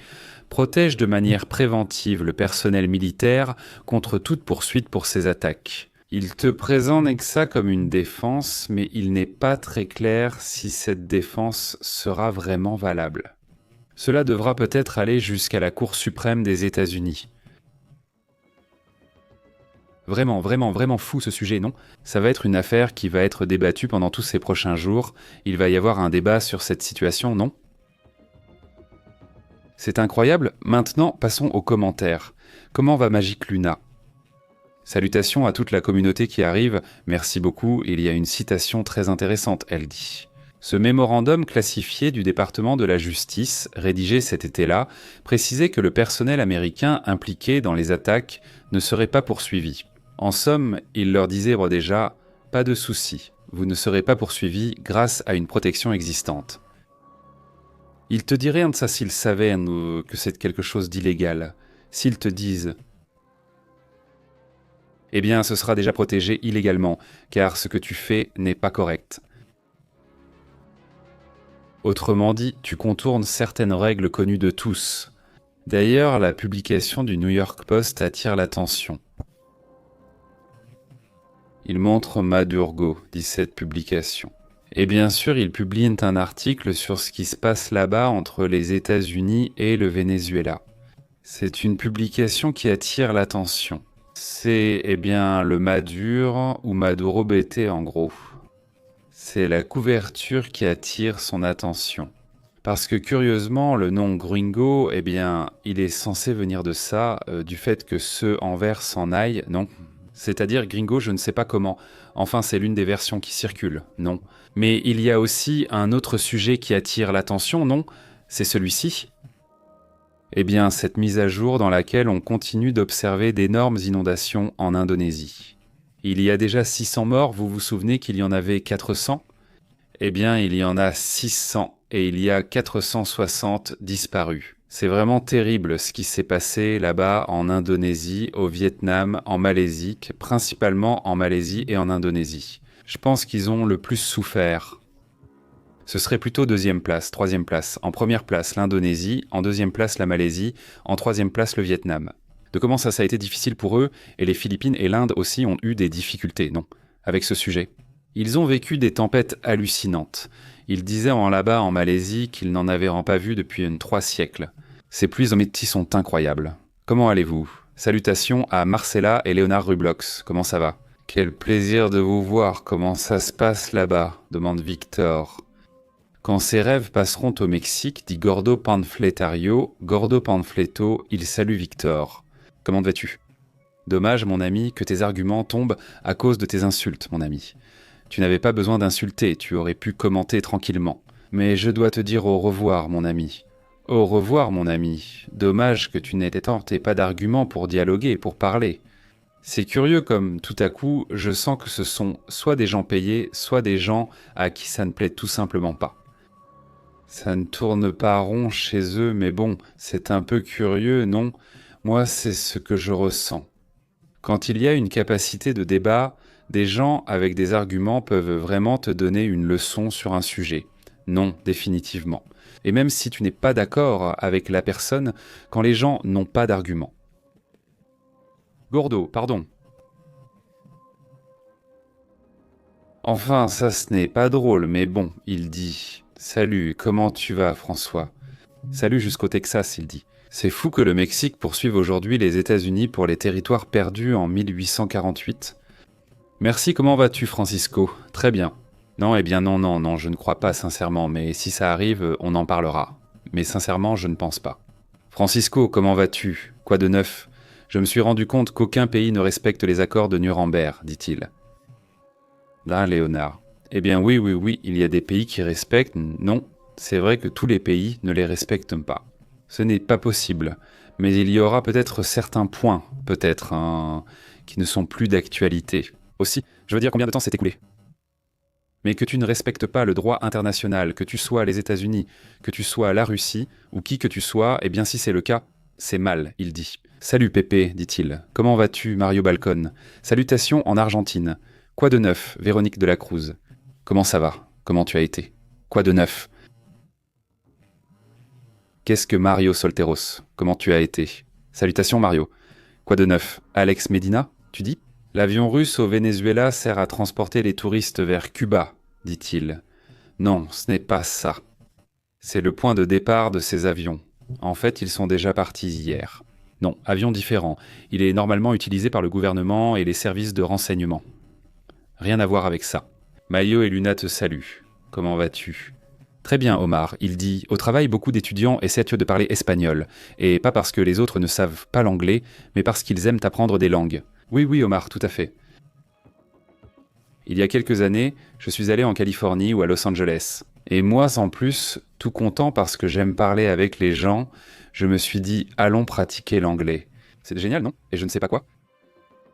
protège de manière préventive le personnel militaire contre toute poursuite pour ces attaques. Il te présente ça comme une défense, mais il n'est pas très clair si cette défense sera vraiment valable. Cela devra peut-être aller jusqu'à la Cour suprême des États-Unis. Vraiment fou ce sujet, non ? Ça va être une affaire qui va être débattue pendant tous ces prochains jours. Il va y avoir un débat sur cette situation, non ? C'est incroyable. Maintenant, passons aux commentaires. Comment va Magic Luna ? Salutations à toute la communauté qui arrive. Merci beaucoup. Il y a une citation très intéressante, elle dit. Ce mémorandum classifié du département de la justice, rédigé cet été-là, précisait que le personnel américain impliqué dans les attaques ne serait pas poursuivi. En somme, il leur disait déjà « pas de souci, vous ne serez pas poursuivis grâce à une protection existante ». Ils te diraient ça s'ils savaient que c'est quelque chose d'illégal. S'ils te disent « eh bien ce sera déjà protégé illégalement, car ce que tu fais n'est pas correct ». Autrement dit, tu contournes certaines règles connues de tous. D'ailleurs, la publication du New York Post attire l'attention. Il montre Maduro, dit cette publication. Et bien sûr, il publie un article sur ce qui se passe là-bas entre les États-Unis et le Venezuela. C'est une publication qui attire l'attention. C'est, le Maduro ou Maduro BT en gros. C'est la couverture qui attire son attention. Parce que curieusement, le nom Gringo, il est censé venir de ça, du fait que ceux envers s'en aillent, non. C'est-à-dire Gringo, je ne sais pas comment. Enfin, c'est l'une des versions qui circulent, non. Mais il y a aussi un autre sujet qui attire l'attention, non. C'est celui-ci. Cette mise à jour dans laquelle on continue d'observer d'énormes inondations en Indonésie. Il y a déjà 600 morts, vous vous souvenez qu'il y en avait 400 ? Il y en a 600 et il y a 460 disparus. C'est vraiment terrible ce qui s'est passé là-bas en Indonésie, au Vietnam, en Malaisie, principalement en Malaisie et en Indonésie. Je pense qu'ils ont le plus souffert. Ce serait plutôt deuxième place, troisième place. En première place, l'Indonésie, en deuxième place, la Malaisie, en troisième place, le Vietnam. De comment ça a été difficile pour eux, et les Philippines et l'Inde aussi ont eu des difficultés, non, avec ce sujet. Ils ont vécu des tempêtes hallucinantes. Ils disaient là-bas en Malaisie qu'ils n'en avaient pas vu depuis 3 siècles. Ces pluies en métis sont incroyables. Comment allez-vous? Salutations à Marcella et Léonard Rublox. Comment ça va? Quel plaisir de vous voir. Comment ça se passe là-bas? Demande Victor. Quand ses rêves passeront au Mexique, dit Gordo Panfletario, Gordo Panfleto, il salue Victor. Comment vas-tu? Dommage, mon ami, que tes arguments tombent à cause de tes insultes, mon ami. Tu n'avais pas besoin d'insulter, tu aurais pu commenter tranquillement. Mais je dois te dire au revoir, mon ami. Au revoir, mon ami. Dommage que tu n'aies pas d'arguments pour dialoguer, pour parler. C'est curieux comme, tout à coup, je sens que ce sont soit des gens payés, soit des gens à qui ça ne plaît tout simplement pas. Ça ne tourne pas rond chez eux, mais bon, c'est un peu curieux, non? Moi, c'est ce que je ressens. Quand il y a une capacité de débat, des gens avec des arguments peuvent vraiment te donner une leçon sur un sujet. Non, définitivement. Et même si tu n'es pas d'accord avec la personne, quand les gens n'ont pas d'arguments. Gordo, pardon. Enfin, ça ce n'est pas drôle, mais bon, il dit. Salut, comment tu vas, François? Salut jusqu'au Texas, il dit. C'est fou que le Mexique poursuive aujourd'hui les États-Unis pour les territoires perdus en 1848. Merci, comment vas-tu, Francisco? Très bien. Non, eh bien non, je ne crois pas sincèrement, mais si ça arrive, on en parlera. Mais sincèrement, je ne pense pas. Francisco, comment vas-tu? Quoi de neuf? Je me suis rendu compte qu'aucun pays ne respecte les accords de Nuremberg, dit-il. Là, Léonard. Eh bien oui, il y a des pays qui respectent, non, c'est vrai que tous les pays ne les respectent pas. Ce n'est pas possible, mais il y aura peut-être certains points, qui ne sont plus d'actualité. Aussi, je veux dire combien de temps s'est écoulé? Mais que tu ne respectes pas le droit international, que tu sois les États-Unis, que tu sois la Russie, ou qui que tu sois, eh bien si c'est le cas, c'est mal, il dit. Salut Pépé, dit-il. Comment vas-tu, Mario Balcon? Salutations en Argentine. Quoi de neuf, Véronique de la Cruz? Comment ça va? Comment tu as été? Quoi de neuf? Qu'est-ce que Mario Solteros? Comment tu as été? Salutations Mario. Quoi de neuf? Alex Medina, tu dis? L'avion russe au Venezuela sert à transporter les touristes vers Cuba, dit-il. Non, ce n'est pas ça. C'est le point de départ de ces avions. En fait, ils sont déjà partis hier. Non, avion différent. Il est normalement utilisé par le gouvernement et les services de renseignement. Rien à voir avec ça. Mayo et Luna te saluent. Comment vas-tu? Très bien, Omar. Il dit, au travail, beaucoup d'étudiants essaient de parler espagnol. Et pas parce que les autres ne savent pas l'anglais, mais parce qu'ils aiment apprendre des langues. Oui, Omar, tout à fait. Il y a quelques années, je suis allé en Californie ou à Los Angeles. Et moi, en plus, tout content parce que j'aime parler avec les gens, je me suis dit, allons pratiquer l'anglais. C'est génial, non? Et je ne sais pas quoi.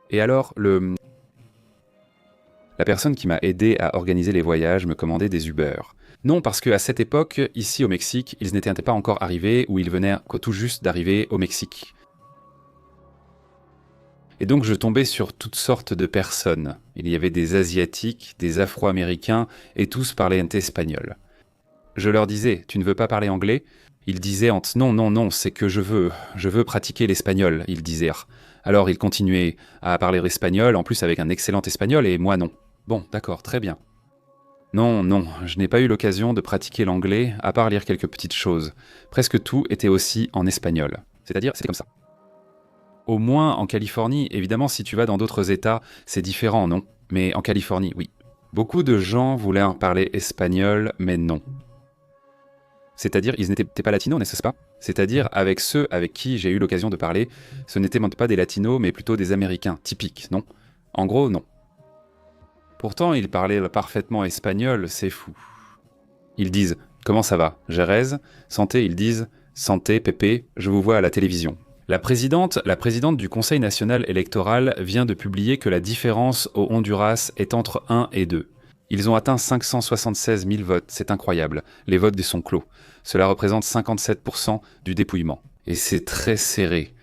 Et alors, la personne qui m'a aidé à organiser les voyages me commandait des Uber. Non, parce qu'à cette époque, ici au Mexique, ils n'étaient pas encore arrivés ou ils venaient tout juste d'arriver au Mexique. Et donc je tombais sur toutes sortes de personnes. Il y avait des Asiatiques, des Afro-Américains, et tous parlaient espagnol. Je leur disais, tu ne veux pas parler anglais? Ils disaient, non, c'est que je veux pratiquer l'espagnol, ils disaient. Alors ils continuaient à parler espagnol, en plus avec un excellent espagnol, et moi non. Bon, d'accord, très bien. Non, je n'ai pas eu l'occasion de pratiquer l'anglais, à part lire quelques petites choses. Presque tout était aussi en espagnol. C'est-à-dire, c'est comme ça. Au moins en Californie, évidemment, si tu vas dans d'autres États, c'est différent, non? Mais en Californie, oui. Beaucoup de gens voulaient parler espagnol, mais non. C'est-à-dire, ils n'étaient pas latinos, n'est-ce pas? C'est-à-dire, avec ceux avec qui j'ai eu l'occasion de parler, ce n'étaient pas des latinos, mais plutôt des Américains, typiques, non? En gros, non. Pourtant, ils parlaient parfaitement espagnol, c'est fou. Ils disent « Comment ça va? Jerez ?» Santé, ils disent « Santé, Pépé, je vous vois à la télévision. » La présidente du Conseil national électoral vient de publier que la différence au Honduras est entre 1 et 2. Ils ont atteint 576 000 votes, c'est incroyable. Les votes sont clos. Cela représente 57% du dépouillement. Et c'est très serré.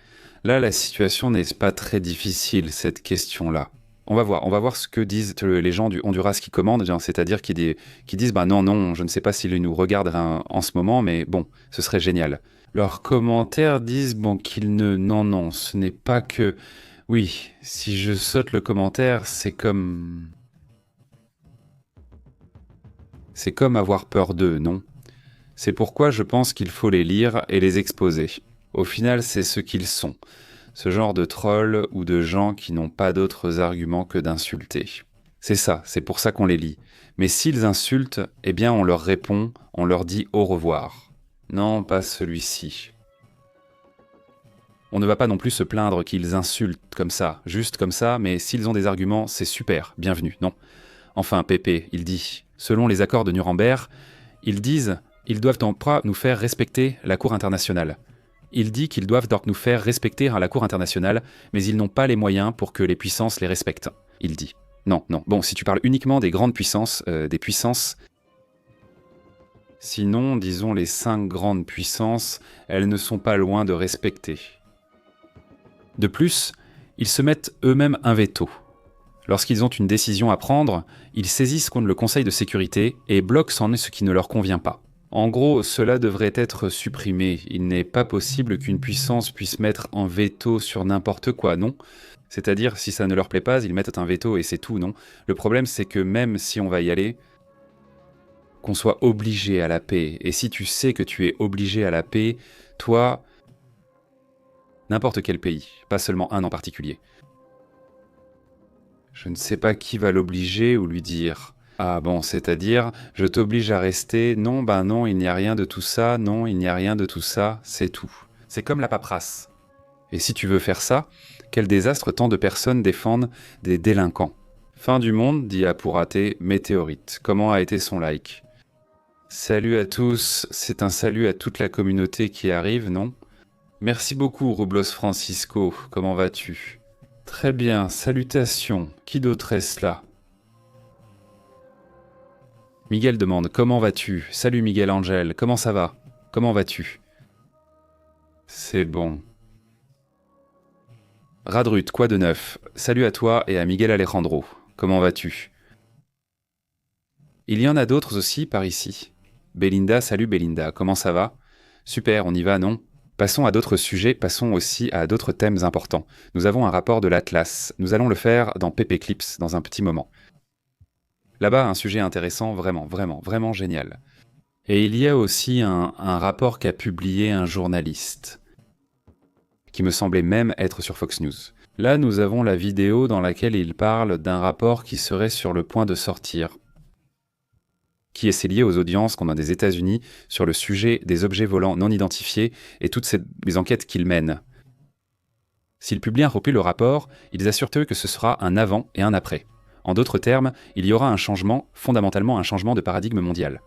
Là, la situation n'est pas très difficile, cette question-là. On va voir ce que disent les gens du Honduras qui commandent, c'est-à-dire qui disent « non, je ne sais pas s'ils nous regardent en ce moment, mais bon, ce serait génial ». Leurs commentaires disent non, ce n'est pas que... Oui, si je saute le commentaire, c'est comme avoir peur d'eux, non? C'est pourquoi je pense qu'il faut les lire et les exposer. Au final, c'est ce qu'ils sont. Ce genre de trolls ou de gens qui n'ont pas d'autres arguments que d'insulter. C'est ça, c'est pour ça qu'on les lit. Mais s'ils insultent, eh bien on leur répond, on leur dit au revoir. Non, pas celui-ci. On ne va pas non plus se plaindre qu'ils insultent comme ça, juste comme ça, mais s'ils ont des arguments, c'est super, bienvenue, non. Enfin, Pépé, il dit, selon les accords de Nuremberg, ils disent, ils doivent en quoi nous faire respecter la Cour internationale. Il dit qu'ils doivent donc nous faire respecter à la Cour internationale, mais ils n'ont pas les moyens pour que les puissances les respectent. Il dit. Non. Bon, si tu parles uniquement des grandes puissances, des puissances... Sinon, disons les 5 grandes puissances, elles ne sont pas loin de respecter. De plus, ils se mettent eux-mêmes un veto. Lorsqu'ils ont une décision à prendre, ils saisissent contre le Conseil de sécurité et bloquent ce qui ne leur convient pas. En gros, cela devrait être supprimé. Il n'est pas possible qu'une puissance puisse mettre un veto sur n'importe quoi, non? C'est-à-dire, si ça ne leur plaît pas, ils mettent un veto et c'est tout, non? Le problème, c'est que même si on va y aller, qu'on soit obligé à la paix. Et si tu sais que tu es obligé à la paix, toi, n'importe quel pays, pas seulement un en particulier. Je ne sais pas qui va l'obliger ou lui dire... Ah bon, c'est-à-dire, je t'oblige à rester, non, non, il n'y a rien de tout ça, non, il n'y a rien de tout ça, c'est tout. C'est comme la paperasse. Et si tu veux faire ça, quel désastre tant de personnes défendent des délinquants. Fin du monde, dit Apuraté, météorite. Comment a été son like? Salut à tous, c'est un salut à toute la communauté qui arrive, non? Merci beaucoup, Roublos Francisco, comment vas-tu? Très bien, salutations, qui d'autre est-ce là? Miguel demande « Comment vas-tu ?»« Salut Miguel Angel, comment ça va? Comment vas-tu ?» C'est bon. Radrut, quoi de neuf? Salut à toi et à Miguel Alejandro. Comment vas-tu? Il y en a d'autres aussi par ici. Belinda, salut Belinda, comment ça va? Super, on y va, non? Passons à d'autres sujets, passons aussi à d'autres thèmes importants. Nous avons un rapport de l'Atlas. Nous allons le faire dans PP Clips dans un petit moment. Là-bas, un sujet intéressant, vraiment génial. Et il y a aussi un rapport qu'a publié un journaliste, qui me semblait même être sur Fox News. Là, nous avons la vidéo dans laquelle il parle d'un rapport qui serait sur le point de sortir, qui est lié aux audiences qu'on a des États-Unis sur le sujet des objets volants non identifiés et toutes les enquêtes qu'il mène. S'ils publient un le rapport, ils assurent eux que ce sera un avant et un après. En d'autres termes, il y aura un changement, fondamentalement un changement de paradigme mondial.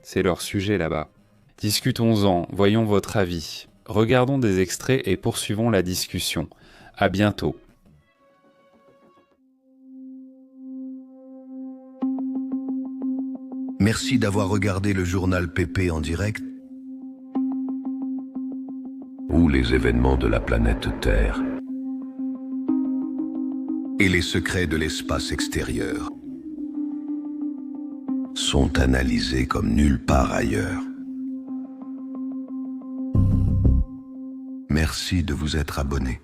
C'est leur sujet là-bas. Discutons-en, voyons votre avis. Regardons des extraits et poursuivons la discussion. À bientôt. Merci d'avoir regardé le journal PP en direct, où les événements de la planète Terre et les secrets de l'espace extérieur sont analysés comme nulle part ailleurs. Merci de vous être abonné.